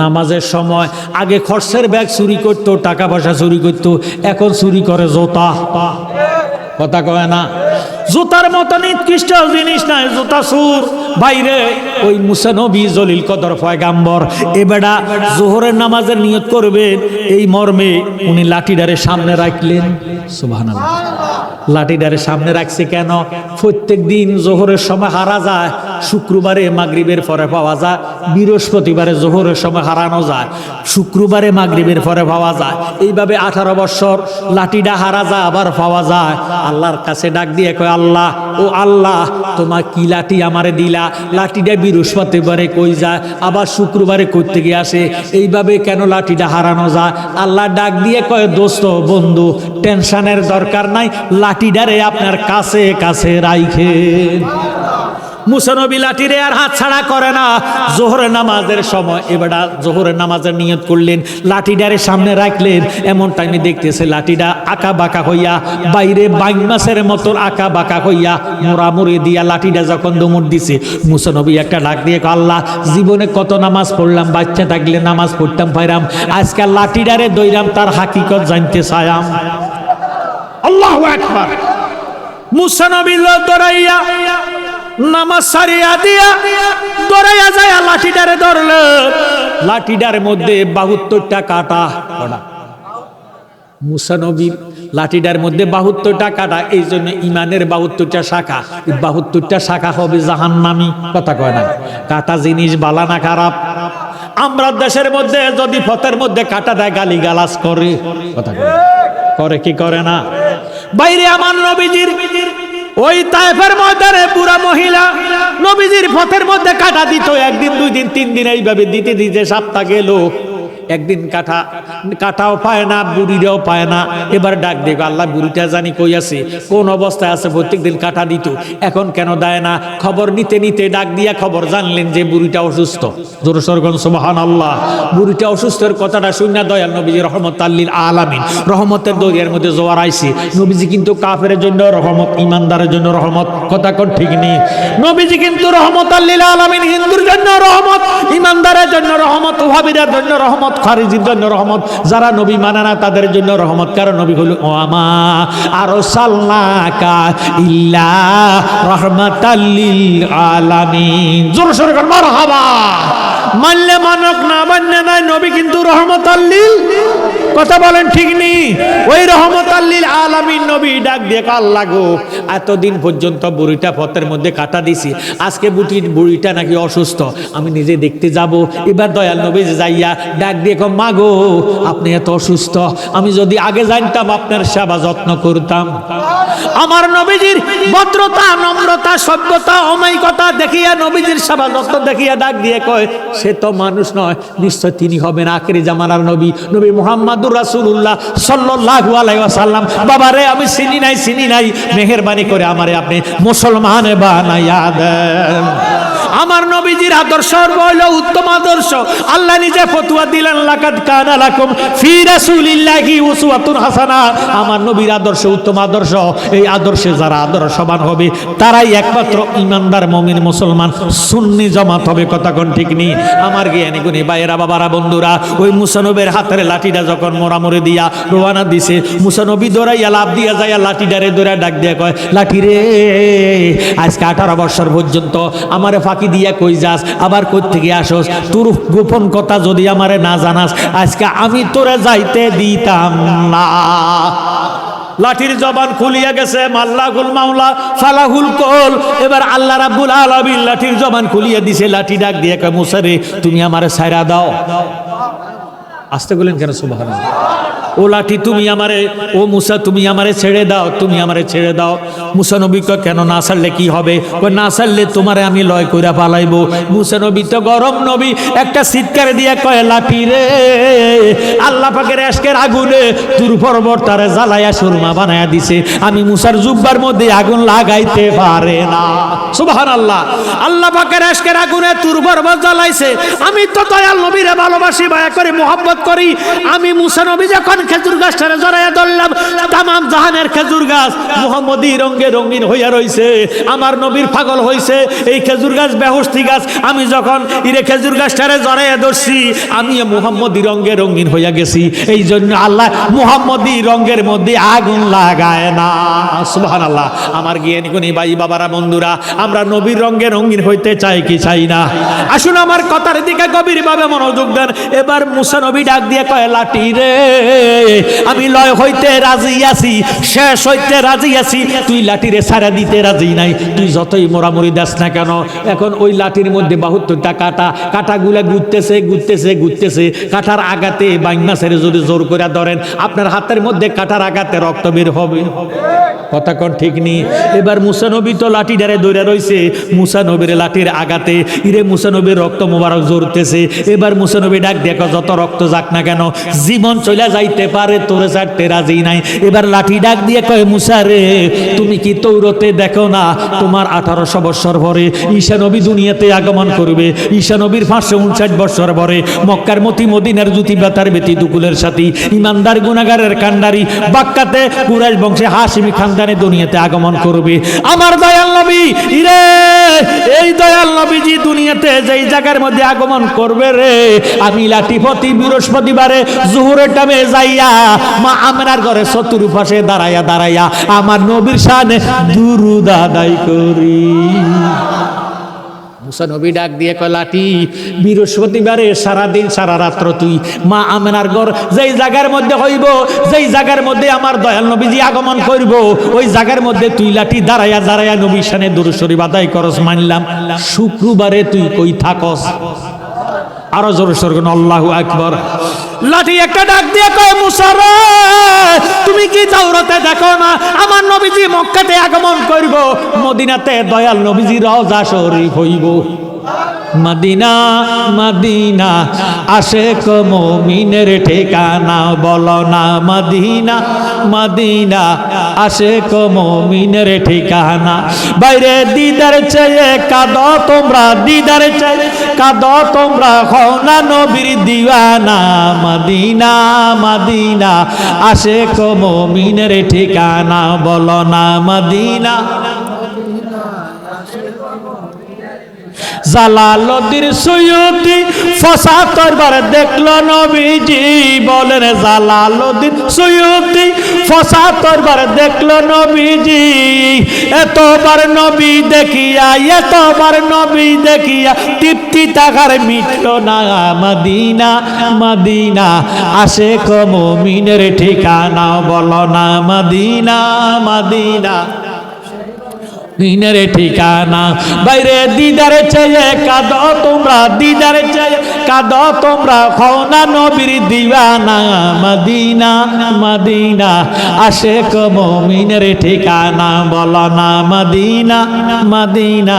নামাজের সময়। আগে খরচের ব্যাগ চুরি করতো, টাকা পয়সা চুরি করতো, এখন চুরি করে জুতা, কথা কয় না। জুতার মতো নিকৃষ্ট জিনিস নাই, জুতা চুর। বাইরে ওই মুসা নবী জলিল কদর পয়গাম্বর এবেড়া জোহরের নামাজের নিয়ত করবেন, এই মর্মে উনি লাঠিডারে সামনে রাখলেন। সুবহানাল্লাহ। লাঠিডারে সামনে রাখছে কেন? প্রত্যেক দিন জোহরের সময় হারা যায়, শুক্রবারে মাগরিবের পরে পাওয়া যায়, বৃহস্পতিবারে জোহরের সময় হারানো যায়, শুক্রবারে মাগরিবের পরে পাওয়া যায়। এইভাবে 18 বছর লাঠিডা হারা যায়, আবার পাওয়া যায়। আল্লাহর কাছে ডাক দিয়ে কয় আল্লাহ, ও আল্লাহ, তোমার কি লাঠি আমারে দিলা? লাঠিটা বৃহস্পতিবারে কই যায়, আবার শুক্রবারে করতে গিয়ে আসে, এইভাবে কেন লাঠিটা হারানো যায়? আল্লাহ ডাক দিয়ে কয় দোস্ত, বন্ধু, টেনশনের দরকার নাই, লাঠিটারে আপনার কাছে কাছে রাইখেন। মুসা নবী লাঠিরে আর হাত ছাড়া করে না। জোহরের নামাজের সময় এবার জোহরের নামাজের নিয়ত করলেন, লাঠিডারে সামনে রাখলেন। এমন টাইমে দেখতেছে লাঠিটা আঁকা বাঁকা হইয়া, বাইরে বাইং মাছের মতো আঁকা বাঁকা হইয়া মোড়ামুড়ি দিয়া লাঠিটা যখন দমড় দিছে, মুসা নবী একটা ডাক দিয়ে আল্লাহ, জীবনে কত নামাজ পড়লাম, বাচ্চা থাকলে নামাজ পড়তাম পাইরাম, আজকাল লাঠিডারে দইরাম, তার হাকিকত জানতে চাইলাম। আল্লাহু আকবার। মুসা নবী দৌড়াইয়া নামাজ সারিয়া দিয়া দৌড়াইয়া যায়, লাঠিটারে ধরলেন। লাঠিটার মধ্যে 72টা কাটা। মুসা নবীর লাঠিটার মধ্যে 72টা কাটা, এই জন্য ইমানের 72টা শাখা। 72টা শাখা হবে জাহান্নামী, কথা কয় না। কাটা জিনিস বালা না খারাপ? আমরা দেশের মধ্যে যদি পথের মধ্যে কাটা দেয়, গালি গালাজ করে, কথা কয়, করে কি করে না? বাইরে আমার নবীজির ওই তায়েফের ময়দানে বুড়া মহিলা নবীজির পথের মধ্যে কাটা দিত, একদিন, 2 দিন, 3 দিন এইভাবে দিতে দিতে সপ্তাহ গেল। একদিন কাটাও পায় না, বুড়িটাও পায় না। এবার ডাক দেখো, আল্লাহ বুড়িটা জানি কই আছে, কোন অবস্থায় আছে। প্রত্যেক দিন কাটা দিত, এখন কেন দেয় না? খবর নিতে নিতে ডাক দিয়া খবর জানলেন যে বুড়িটা অসুস্থ। জোরে সরগন সুবহানাল্লাহ। বুড়িটা অসুস্থের কথাটা শুনে দয়াল নবীজি রহমতাল লিল আলামিন, রহমতের দরিয়ার মধ্যে জোয়ার আইছে। নবীজি কিন্তু কাফেরের জন্য রহমত, ইমানদারের জন্য রহমত। কথা কোন ঠিক নেই? নবীজি কিন্তু রহমতাল লিল আলামিন, হিন্দুর জন্য রহমত, ইমানদারের জন্য রহমত, ওয়াহাবীদের জন্য রহমত, খারিজির জন্য রহমত, যারা নবী মানে না তাদের জন্য রহমত। কারণ নবী হলো ওয়ামা আরসালনাকা ইল্লা রাহমাতাল লিল আলামিন। জোরে সোরে বল মারহাবা। মানলে মানক, না মানলে নাই, নবী কিন্তু রহমাতাল লিল, কথা বলেন ঠিক নেই? ওই রহমাতাল লিল আলামিন নবী ডাক দিয়ে আল্লাহ গো, এতদিন পর্যন্ত বুড়িটা পথের মধ্যে কাটা দিছি, আজকে বুড়িটা নাকি অসুস্থ, আমি নিজে দেখতে যাব। এবার দয়াল নবী যাইয়া ডাক দিয়ে মা গো, আপনি এত অসুস্থ, আমি যদি আগে জানতাম আপনার সেবা যত্ন করতাম। আমার নবীজির ভদ্রতা, নম্রতা, সভ্যতা, অমায়িকতা দেখিয়া, নবীজির সেবা যত্ন দেখিয়া ডাক দিয়ে কয়, সে তো মানুষ নয়, নিশ্চয় তিনি হবেন আখিরি জামানার নবী, নবী মুহাম্মদুর রাসূলুল্লাহ সাল্লাল্লাহু আলাইহি ওয়াসাল্লাম। বাবারে আমি চিনি নাই, মেহেরবানি করে আমারে আপনি মুসলমান বানাইয়া দেন। আমার নবীজির আদর্শ হলো উত্তম আদর্শ। আল্লাহ নিজে ফতোয়া দিলেন, লাকাদ কানা লাকুম ফি রাসূলিল্লাহি উসওয়াতুন হাসানাহ। আমার নবীর আদর্শ উত্তম আদর্শ। এই আদর্শে যারা আদর্শবান হবে তারাই একমাত্র ইমানদার মুমিন মুসলমান সুন্নি জামাত হবে। কথা কোন ঠিক নেই? আমার জ্ঞানী গুণী ভাইয়েরা, বাবারা, বন্ধুরা, ওই মুসা নবীর হাতের লাঠিটা যখন মোড়ামুড়ি দিয়া রওনা দিছে, মুসা নবী দৌড়াইয়া লাফ দিয়া যায়, লাঠিটারে দৌড়া ডাক দিয়া কয়, লাঠি রে, আজকে 18 বছর পর্যন্ত আমারে ফাঁকি দিয়া কই যাস, আবার কই থেকে আসস? তোর গোপন কথা যদি আমারে না জানাস, আজকে আমি তোরে যাইতে দিতাম না। লাঠির জবান খুলিয়া গেছে, মাল্লাহুল মাওলা ফালাহুল কল। এবার আল্লাহ রাব্বুল আলামিন লাঠির জবান খুলিয়া দিছে। লাঠি ডাক দিয়ে কয়, মুসা রে, তুমি আমারে ছাইরা দাও। আসতে বলেন কেন? সুবহানাল্লাহ। ও লাঠি তুমি আমারে, ও মুসা তুমি আমারে ছেড়ে দাও, তুমি আমারে ছেড়ে দাও। মুসা নবী কয়, কেন? না ছাড়লে কি হবে? কয়, না ছাড়লে তোমারে আমি লয় কইরা পালাইবো। মুসা নবী তো গরম নবী, একটা চিৎকার দিয়ে কয়, লাঠি রে, আল্লাহ পাকের আশকের আগুনে তুর পর্বত তারে জ্বালায়া সুরমা বানায়া দিছে, আমি মুসার জুব্বার মধ্যে আগুন লাগাইতে পারে না। সুবহানাল্লাহ। আল্লাহ পাকের আশকের আগুনে তুর পর্বত জ্বালাইছে, আমি তো দয়াল নবীরে ভালোবাসি, মায়া করি, মোহাব্বত করি। আমি মুসা নবী যখন খেজুর গাছটারে জড়াইয়া ধরলাম, তামাম জাহানের খেজুর গাছ মুহাম্মদী রঙে রঙিন হইয়া রইছে। আমার নবীর পাগল হইছে এই খেজুর গাছ, বেহুশতি গাছ। আমি যখন খেজুর গাছটারে জড়াইয়া ধরছি, আমি মুহাম্মদী রঙে রঙিন হইয়া গেছি। এই জন্য আল্লাহ মুহাম্মদী রঙের মধ্যে আগুন লাগায় না। সুবহানাল্লাহ। আমার জ্ঞানী গুণী ভাই, বাবারা, বন্ধুরা, আমরা নবীর রঙে রঙিন হইতে চাই কি চাই না? আসুন আমার কথার দিকে গভীরভাবে মনোযোগ দেন। এবার মুসা নবী ডাক দিয়ে কয়, লাঠি রে, আমি লয় হইতে রাজি আছি, শেষ হইতে রাজি আছি, তুই লাঠিরে ছাড়া দিতে রাজি নাই। তুই যতই মোড়ামুড়ি দাস না কেন, এখন ওই লাঠির মধ্যে 72টা কাটা, কাটাগুলা ঘুরতেছে। কাটার আঘাতে বাইনা ছেড়ে যদি জোর করে ধরেন, আপনার হাতের মধ্যে কাটার আঘাতে রক্ত বের হবে। কথা কোন ঠিক নেই? এবার মুসা নবী তো লাঠি ডারে দৌড়ে রইছে, মুসা নবীর লাঠির আঘাতে মুসা নবীর রক্ত মোবারক জড়তেছে। এবার মুসা নবী ডাক দেখো, যত রক্ত যাক না কেন, জীবন চলে যাইতে পারে, তোরে ছাড়তে রাজি নাই। এবার লাঠি ডাক দিয়ে কয়, মুসা রে, তুমি কি তৌরতে দেখো না তোমার 1800 বছর পরে ঈসা নবী দুনিয়াতে আগমন করবে? ঈসা নবীর 559 বছর পরে মক্কার মতি মদিনার জুতি বেতার বেতি দুকুলের সাথী ইমানদার গুনাহগারের কান্ডারি বাক্কাতে কুরাইশ বংশে হাশিমি খানদানে দুনিয়াতে আগমন করবে। আমার দয়াল নবী রে, এই দয়াল নবীজি দুনিয়াতে যেই জায়গার মধ্যে আগমন করবে রে, আমি লাঠি প্রতি বৃহস্পতিবারে জোহরের টাইমে যাইয়া মা আমেনার ঘরে চতুর্পাশে দাঁড়াইয়া আমার নবীর শানে দুরূদ আদায় করি। মুসা নবী ডাক দিয়ে কয়, লাঠি, বৃহস্পতিবারে সারাদিন সারা রাত্র তুই মা আমেনার ঘর যেই জায়গার মধ্যে হইব, যেই জায়গার মধ্যে আমার দয়াল নবীজি আগমন করব, ওই জায়গার মধ্যে তুই লাঠি দাঁড়াইয়া নবীর শানে দুরূদ শরীফ আদায় করস। মানলাম। শুক্রবারে তুই কই থাকস? আরো জোরে সরগুন আল্লাহু আকবার। লাঠি একটা ডাক দিয়ে কয় মুসা রে, তুমি কি তাওরাতে দেখো না আমার নবীজি মক্কাতে আগমন করব, মদিনাতে দয়াল নবীজি রওজা শরীফ হইব। মদিনা মদিনা আশেক মুমিনের ঠিকানা, বলো না মদিনা মদিনা আশেক মুমিনের ঠিকানা। বাইরে দিদার চেয়ে কাঁদো তোমরা, দিদার চেয়ে কাঁদো তোমরা, হও না নবীর দিওয়ানা। মদিনা মদিনা আশেক মুমিনের ঠিকানা, বলো না মদিনা। জালালউদ্দিন সৈয়দী ৭৫ বার দেখলো নবীজি, বলেন জালালউদ্দিন সৈয়দী ৭৫ বার দেখলো নবীজি। এতবার নবী দেখিয়া, এতবার নবী দেখিয়া তৃপ্তি তাহার মিটলো না। মদিনা মদিনা আশেক মুমিনের ঠিকানা, বলো না মদিনা মদিনা দিনের ঠিকানা। বাইরে দিদারে চেয়ে কাঁদো তোমরা, দিদারে চেয়ে কাঁদো তোমরা, হও না নবীর দিওয়ানা। মদিনা মদিনা আশেক মুমিনের ঠিকানা, বলো না মদিনা মদিনা।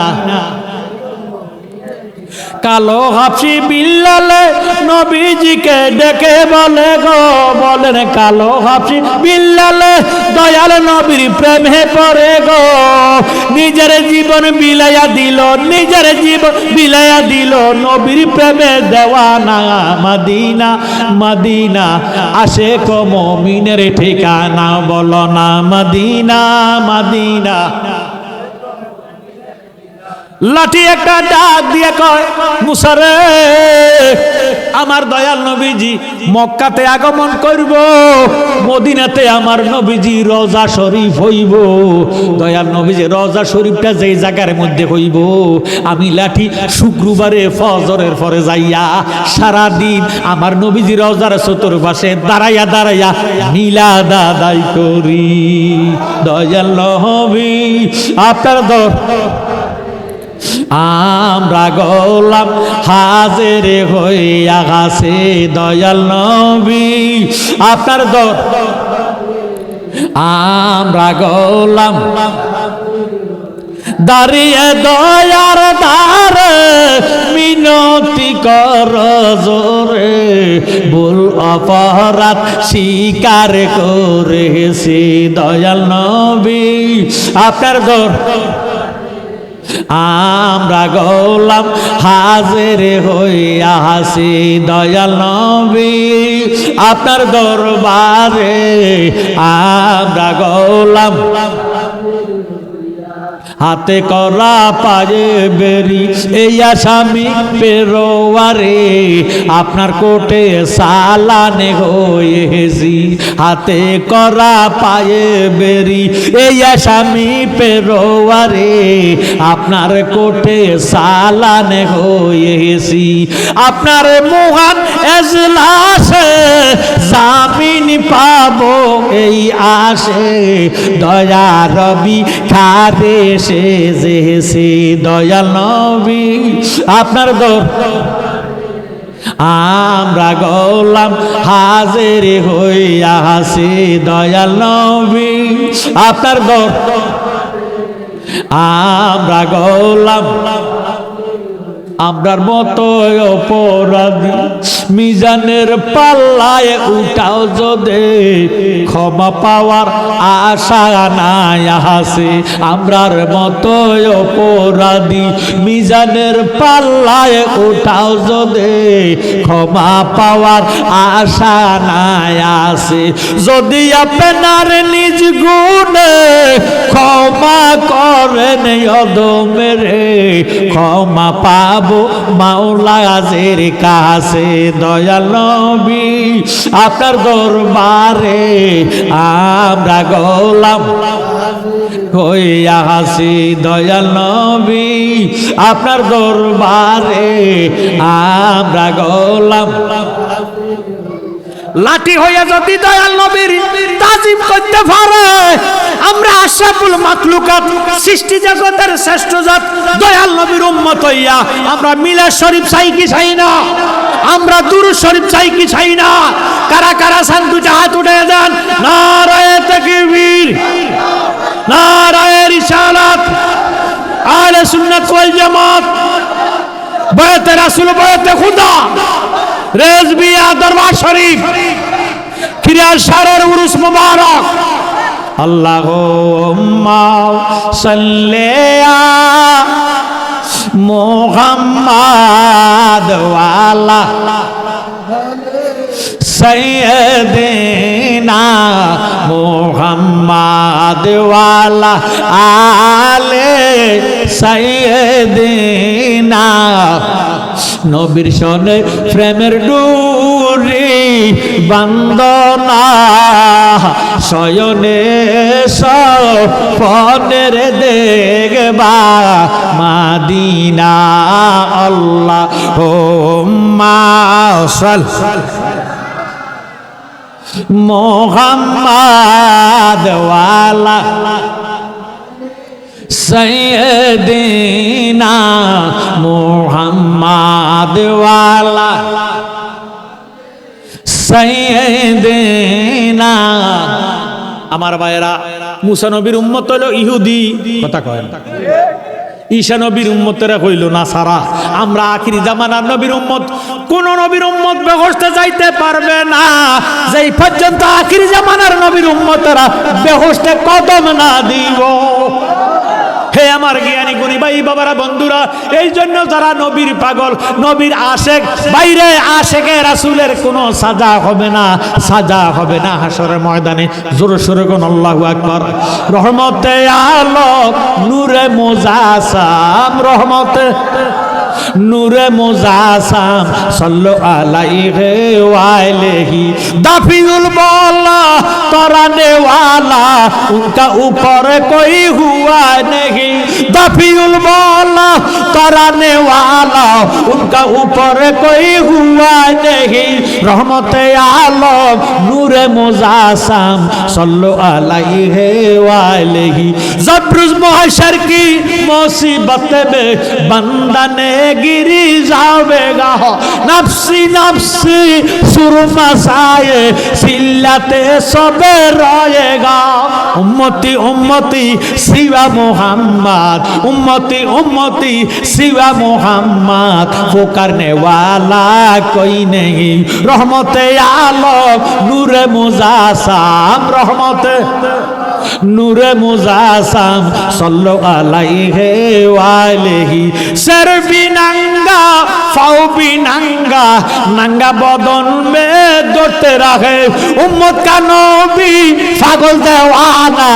কালো হাফসি বিল্লালে নবীজিকে ডেকে বলে গো, বলেন কালো হাফসি বিল্লালে দয়াল নবীর প্রেমে পড়ে গো। নিজের জীবন বিলাইয়া দিল, নিজের জীবন বিলাইয়া দিল, নবীর প্রেমে দেওয়ানা। মদিনা মদিনা আশেক মুমিনের ঠিকানা, বলো না মদিনা মদিনা। লাঠি একটা ডাক দিয়ে কয় মুসা রে, আমার দয়াল নবীজি মক্কাতে আগমন করব, মদিনাতে আমার নবীজি রওজা শরীফ হইব। দয়াল নবীজি রওজা শরীফটা যেই জায়গার মধ্যে হইব, আমি লাঠি শুক্রবারে ফজরের পরে যাইয়া সারা দিন আমার নবীজি রওজার চতুর্পাশে দাঁড়াইয়া দাঁড়াইয়া মিলাদ আদায় করি। দয়াল নবী আপনার আমরা গোলাম হাজির হইয়া গেছে, দয়াল নবী আপনার দর। আমরা গোলাম দাঁড়িয়ে দয়ার দ্বারে মিনতি কর জোরে, ভুল অপরাধ স্বীকার করেছি। দয়াল নবী আপনার দর। আমরা গোলাম হাজির হইয়া আসি, দয়াল নবী আপনার দরবারে। আমরা গোলাম হাতে করা পায়ে বেরি, এই আসামি পেরোয়ারে আপনার কোটে সালানে হয়েছি। হাতে করা পায়ে বেরি, এই আসামি পেরোয়ারে আপনার কোটে সালানে হয়েছি। আপনার মহান এজলাসে জামিন পাবো এই আশে, দয়া রবি খারে সেজেছি। দয়াল নবী আপনার দর। আমরা গোলাম হাজির হইয়া আসি, দয়াল নবী আপনার দর। আমরা গোলাম আমরার মতো অপরাধী মিজানের পাল্লায় উঠাও যদি, ক্ষমা পাওয়ার আশা নাই আছে। আমরার মতো অপরাধী মিজানের পাল্লায় উঠাও যদি, ক্ষমা পাওয়ার আশা নাই আছে। যদি আপনার নিজ গুণে ক্ষমা করেন অদমেরে, ক্ষমা পাব মাওলাজের কাছে। দয়াল নবী আপনার দরবারে আমরা গোলাম হইয়া আসি। দয়াল নবী আপনার দরবারে আমরা গোলাম। লাঠি হইয়া যদি দয়াল নবীর তাজিম করতে পারে, আমরা আশরাফুল মাখলুকাত সৃষ্টি জগতের শ্রেষ্ঠ জাত দয়াল নবীর উম্মত হইয়া আমরা মিলাদ শরীফ চাই কি চাই না? আমরা দুরূদ শরীফ চাই কি চাই না? কারা কারা চান দুইটা হাত উঠে দেন। নারায়ে তাকবীর, নারায়ে রিসালাত, আহলে সুন্নাত ওয়াল জামাত, বায়াতে রাসূল, বায়াতে খুদা, রেজবিয়া দরবার শরীফ, কিরিয়ার শাহরের উরুস মুবারক। আল্লাহুম্মা সাল্লি আলা মুহাম্মাদ ওয়া আলা সাইয়্যিদিনা মুহাম্মাদ ওয়া আলা আলে সাইয়্যিদিনা। নবীর সনে প্রেমের ডুরি বন্দনা, শয়নে স্বপ্নের দেখবা মাদিনা। আল্লাহুম্মা সাল্লি মুহাম্মাদ ওয়া আলা সাইয়্যিদিনা মুহাম্মাদ ওয়া আলা সাইয়্যিদিনা। আমার ভাইরা, মুসা নবীর উম্মত হলো ইহুদি, কথা কয় না। ঈসা নবীর উম্মতেরা হইল নাসারা। আমরা আখিরি জামানার নবীর উম্মত। কোন নবীর উম্মত বেহেশতে যাইতে পারবে না যেই পর্যন্ত আখিরি জামানার নবীর উম্মতেরা বেহেশতে কদম না দিব। হে আমার জ্ঞানী গুণী ভাই বাবারা, বন্ধুরা, এই জন্য যারা নবীর পাগল, নবীর আশেক, বাইরে আশেকে রাসূলের কোনো সাজা হবে না, সাজা হবে না হাসরের ময়দানে। জোরে সোরে কোন আল্লাহু আকবার। রহমতে আলম নূরে মুজাসাম, রহমতে নূরে মুজাসাম, সাল্লু আলাইহি ওয়া আলিহি। দাফিউল বলা তরানে ওয়ালা, উনকা ऊपर कोई हुआ नहीं। दाफिउल बौला तराने वाला, उनका ऊपर कोई हुआ नहीं। रहमते आलम नूरे मुजासम, सल्लु अलैहि व आलिहि। जब रोज़ महशर की मुसीबत में बंदा ने गिरी जावेगा, नफ्सी नफ्सी सुरमसाए सिल्लते सबे रहेगा। उम्मती उम्मती सिवा मोहम्मद, उम्मती उम्मती सिवा मोहम्मद, वो करने वाला कोई नहीं। रहमते आलम नूरे मुजासम, रहमते नूरे मुजासम, सल्लु अलैहि व आलिहि। सर भी नंगा पाँव भी नंगा, नंगा बदन में दौड़ते रहे उम्मत का नबी पागल देवाना।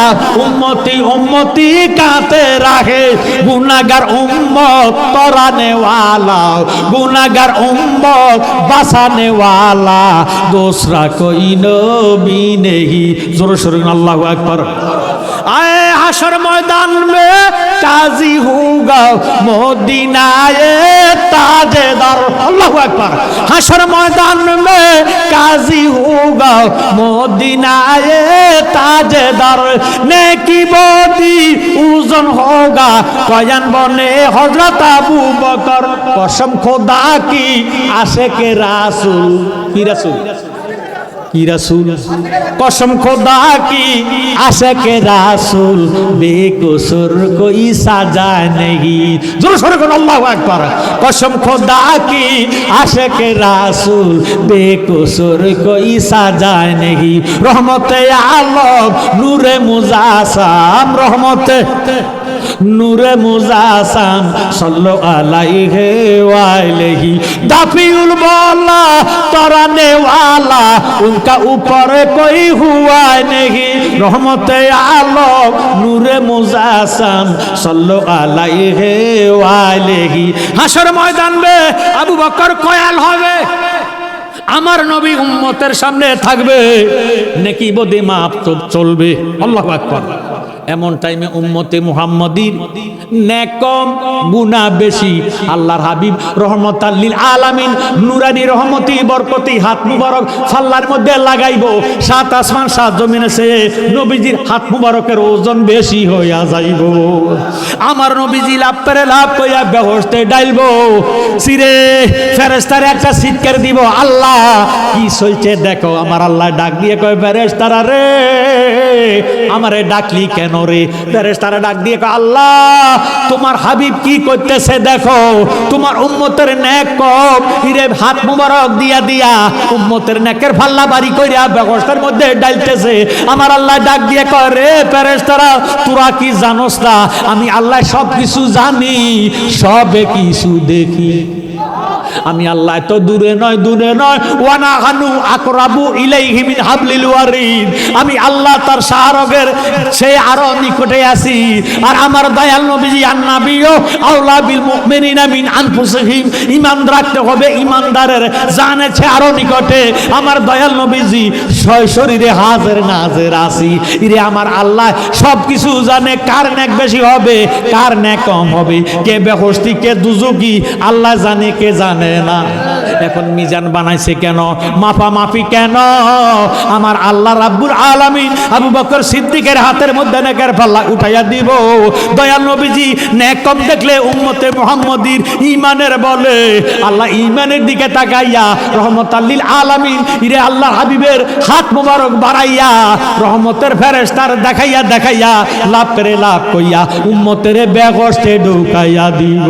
उम्मती उम्मती काते रहे गुनाहगार उम्मत तराने वाला, गुनाहगार उम्मत बसाने वाला, दूसरा कोई नबी नहीं। जोर शोर अल्लाहु अकबर। आए हशर मैदान में काजी होगा मोदीनाए ताजेदार, अल्लाहु अकबर। हशर मैदान में काजी होगा मोदीनाए ताजेदार, नेकी बोदी उजन होगा कयान बने हजरत अबू बकर। कसम खुदा की आशिके रासूल, की रासूल, की रसूल, कसम खुदा की आशिके रासूल, बेकसूर कोई सजा नहीं। जोर शोर करो अल्लाहु अकबर। कसम खुदा की आशिके रासूल, बेकसूर कोई सजा नहीं। रहमते आलम नूरे मुजासम, रहमते नूरे मुजासम, सल्लु अलैहि व आलिहि। दाफिउल बौला तराने वाला, उनका ऊपर कोई हुआ नहीं। रहमते आलम नूरे मुजासम, सल्लु अलैहि व आलिहि। হাসর ময়দান মে আবু বকর কয়াল হবে, আমার নবী উম্মতের সামনে থাকবে, নেকি বদি মাপ তো চলবে। আল্লাহু আকবার। এমন টাইমে উম্মতে মুহাম্মদীর নেক কম গুনাহ বেশি। আল্লাহর হাবিব রহমতাল লিল আলামিন নুরানি রহমতি বরকতি হাত মুবারক ফাল্লার মধ্যে লাগাইবো, সাত আসমান সাত জমিনে সে নবীজির হাত মুবারকের ওজন বেশি হইয়া যাইব। আমার নবীজি লাভ করে লাভ কইয়া বেহস্তে ডাইলবো, সিরে ফেরেশতারে একটা চিৎকার দিব, আল্লাহ কি চলছে দেখো। আমার আল্লাহ ডাক দিয়ে কয়, ফেরেশতারা রে আমারে ডাকলি কেন রে? ফেরেশতারা ডাক দিয়ে কয়, আল্লাহ তোমার হাবিব কি করতেছে দেখো, তোমার উম্মতের নেক কম, হিরে হাত মুবারক দিয়া দিয়া উম্মতের নেকের ফাল্লা বাড়ি কইরা ব্যবস্থার মধ্যে ডালতেছে। আমার আল্লাহ ডাক দিয়ে কয়, রে ফেরেশতারা তোরা কি জানোস না আমি আল্লাহ সব কিছু জানি, সবে কিছু দেখি। আমি আল্লাহ তো দূরে নয় ওয়ানা হানু আকরাবু ইলাইহি মিন হাবলিল ওয়ারিদ। আমি আল্লাহ তার শাহরগের সে আরো নিকটে আছি। আর আমার দয়াল নবীজি আন-নাবিয়্যু আওলা বিল মুমিনিনা মিন আনফুসিহিম, ঈমান রাখতে হবে ঈমানদারের জানের চেয়ে আরো নিকটে। আমার দয়াল নবীজি শরীরে হাজির নাজির আছি। ইরে আমার আল্লাহ সব কিছু জানে, কার নেক বেশি হবে কার নেক কম হবে, কে বেহেশতি কে দুজকি আল্লাহ জানে, কে জানে না। এখন মিজান বানাইছে কেন, মাপামাপি কেন? আমার আল্লাহ রাব্বুল আলামিন আবু বকর সিদ্দিকের হাতের মধ্যে নেকের পাল্লা উঠাইয়া দিব। দয়াল নবীজি নেক কম দেখলে উম্মতে মুহাম্মদীর ঈমানের বলে আল্লাহ ঈমানের দিকে তাকাইয়া রহমতাল লিল আলামিন ইরে আল্লাহ হাবিবের হাত মোবারক বাড়াইয়া রহমতের ফেরেশতার দেখাইয়া দেখাইয়া লাভ করে লাভ কইয়া উম্মতের বেহেশতে ঢুকাইয়া দিব।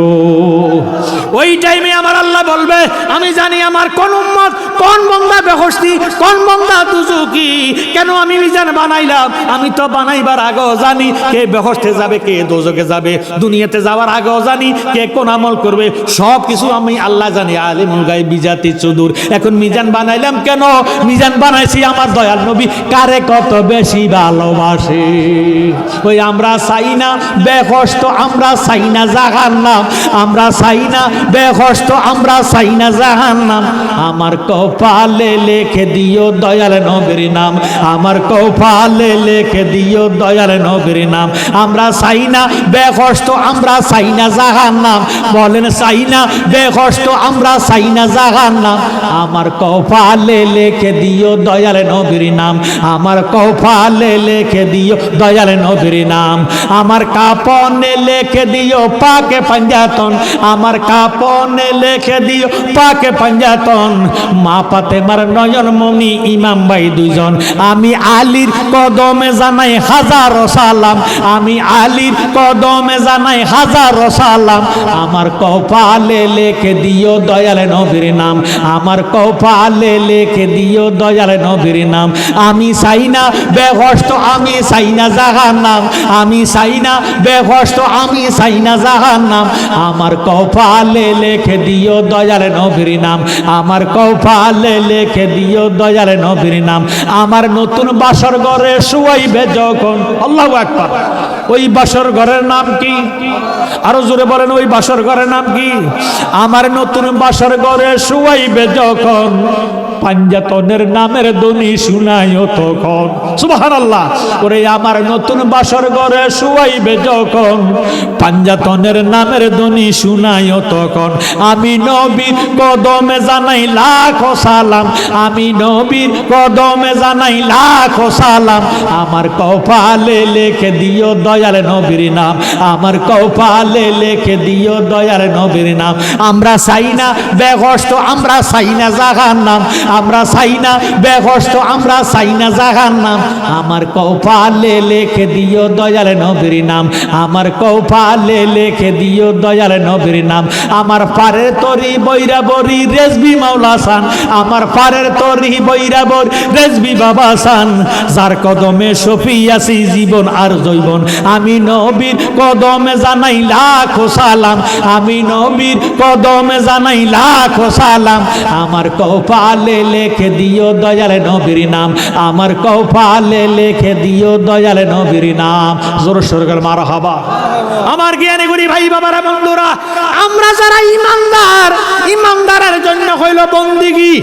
ওই টাইমে আমার আল্লাহ বলবে, আমি জানি আমার কোন উম্মত কোন বান্দা বেহেশতি কোন বান্দা দুজকি। কেন আমি মিজান বানাইলাম? আমি তো বানাইবার আগেও জানি কে বেহেশতে যাবে কে দোজকে যাবে, দুনিয়াতে যাওয়ার আগেও জানি কে কোন আমল করবে, সব কিছু আমি আল্লাহ জানি। আলিমুল গায়ব বিজাতি সুদূর। এখন মিজান বানাইলাম কেন? মিজান বানাইছি আমার দয়াল নবী কারে কত বেশি ভালোবাসে। ওই আমরা চাই না বেহেশত, আমরা চাই না জাহান্নাম, আমরা চাই না বেহেশত, আমরা চাই না জাহান্নাম। আমার কপালে লিখে দিও দয়াল নবীর নাম, আমার কপালে লিখে দিও দয়াল নবীর নাম। আমরা চাই না বেহেশত, আমরা চাই না জাহান্নাম। বলেন চাই না বেহেশত, আমরা চাই না জাহান্নাম। আমার কপালে লিখে দিও দয়াল নবীর নাম, আমার কপালে লিখে দিও দয়াল নবীর নাম। আমার কাপনে লিখে দিও পাকে পাঞ্জাতন, আমার কাপনে লিখে দিও পাকে পাঞ্জাতন। মা ফাতেমার নয়ন মনি ইমাম ভাই দুইজন। আমি আলীর কদমে জানাই হাজারো সালাম, আমি আলীর কদমে জানাই হাজারো সালাম। আমার কপালে লিখে দিও দয়াল নবীর নাম, আমার কপালে লিখে দিও দয়াল নবীর নাম। আমি চাই না বেহেশত, আমি চাই না জাহান্নাম, আমি চাই না বেহেশত, আমি চাই না জাহান্নাম। আমার কপালে লিখে দিও দয়াল নবীর নাম, আমার কপালে লিখে দিও দয়াল নবীর নাম। আমার নতুন বাসর ঘরে শুয়াইবে যখন, আল্লাহু আকবার, ওই বাসর ঘরের নাম কি? আরো জোরে বলেন, ওই বাসর ঘরের নাম কি? আমার নতুন বাসর ঘরে শুয়াইবে যখন পাঞ্জাতনের নামের ধ্বনি শুনাইও তখন। সুবহানাল্লাহ। ওরে আমার নতুন বাসর ঘরে শুয়াইবে যখন পাঞ্জাতনের নামের ধ্বনি শুনাইও তখন। আমি নবীর কদমে জানাই লাখো সালাম, আমি নবীর কদমে জানাই লাখো সালাম। আমার কপালে লিখে দিও দয়াল নবীর নাম, আমার কপালে লিখে দিও দয়াল নবীর নাম। আমরা চাই না বেহেশত, আমরা চাই না জাহান্নাম, আমরা চাই না বেহেশত, আমরা চাই না জাহান্নাম। আমার কপালে লিখে দিও দয়াল নবীর নাম, আমার কপালে লিখে দিও দয়াল নবীর নাম। আমার পারের তরি বৈরা বরি রেজবি মাওলা সান, আমার পারের তরি বৈরা বর রেজবি বাবা সান। যার কদমে সফিয়াছি জীবন আর জৈবন, আমি নবীর কদমে জানাই লাখো সালাম, আমি নবীর কদমে জানাই লাখো সালাম। আমার কপালে লিখে দিও দয়াল নবীর নাম, আমার কপালে লিখে দিও দয়াল নবীর নাম। জোর সরকার মারহাবা। আমার জ্ঞানী গুণী ভাই বাবারা বন্ধুরা, আমরা যারা ইমানদার, ইমানদারের জন্য হইল বন্দিগি।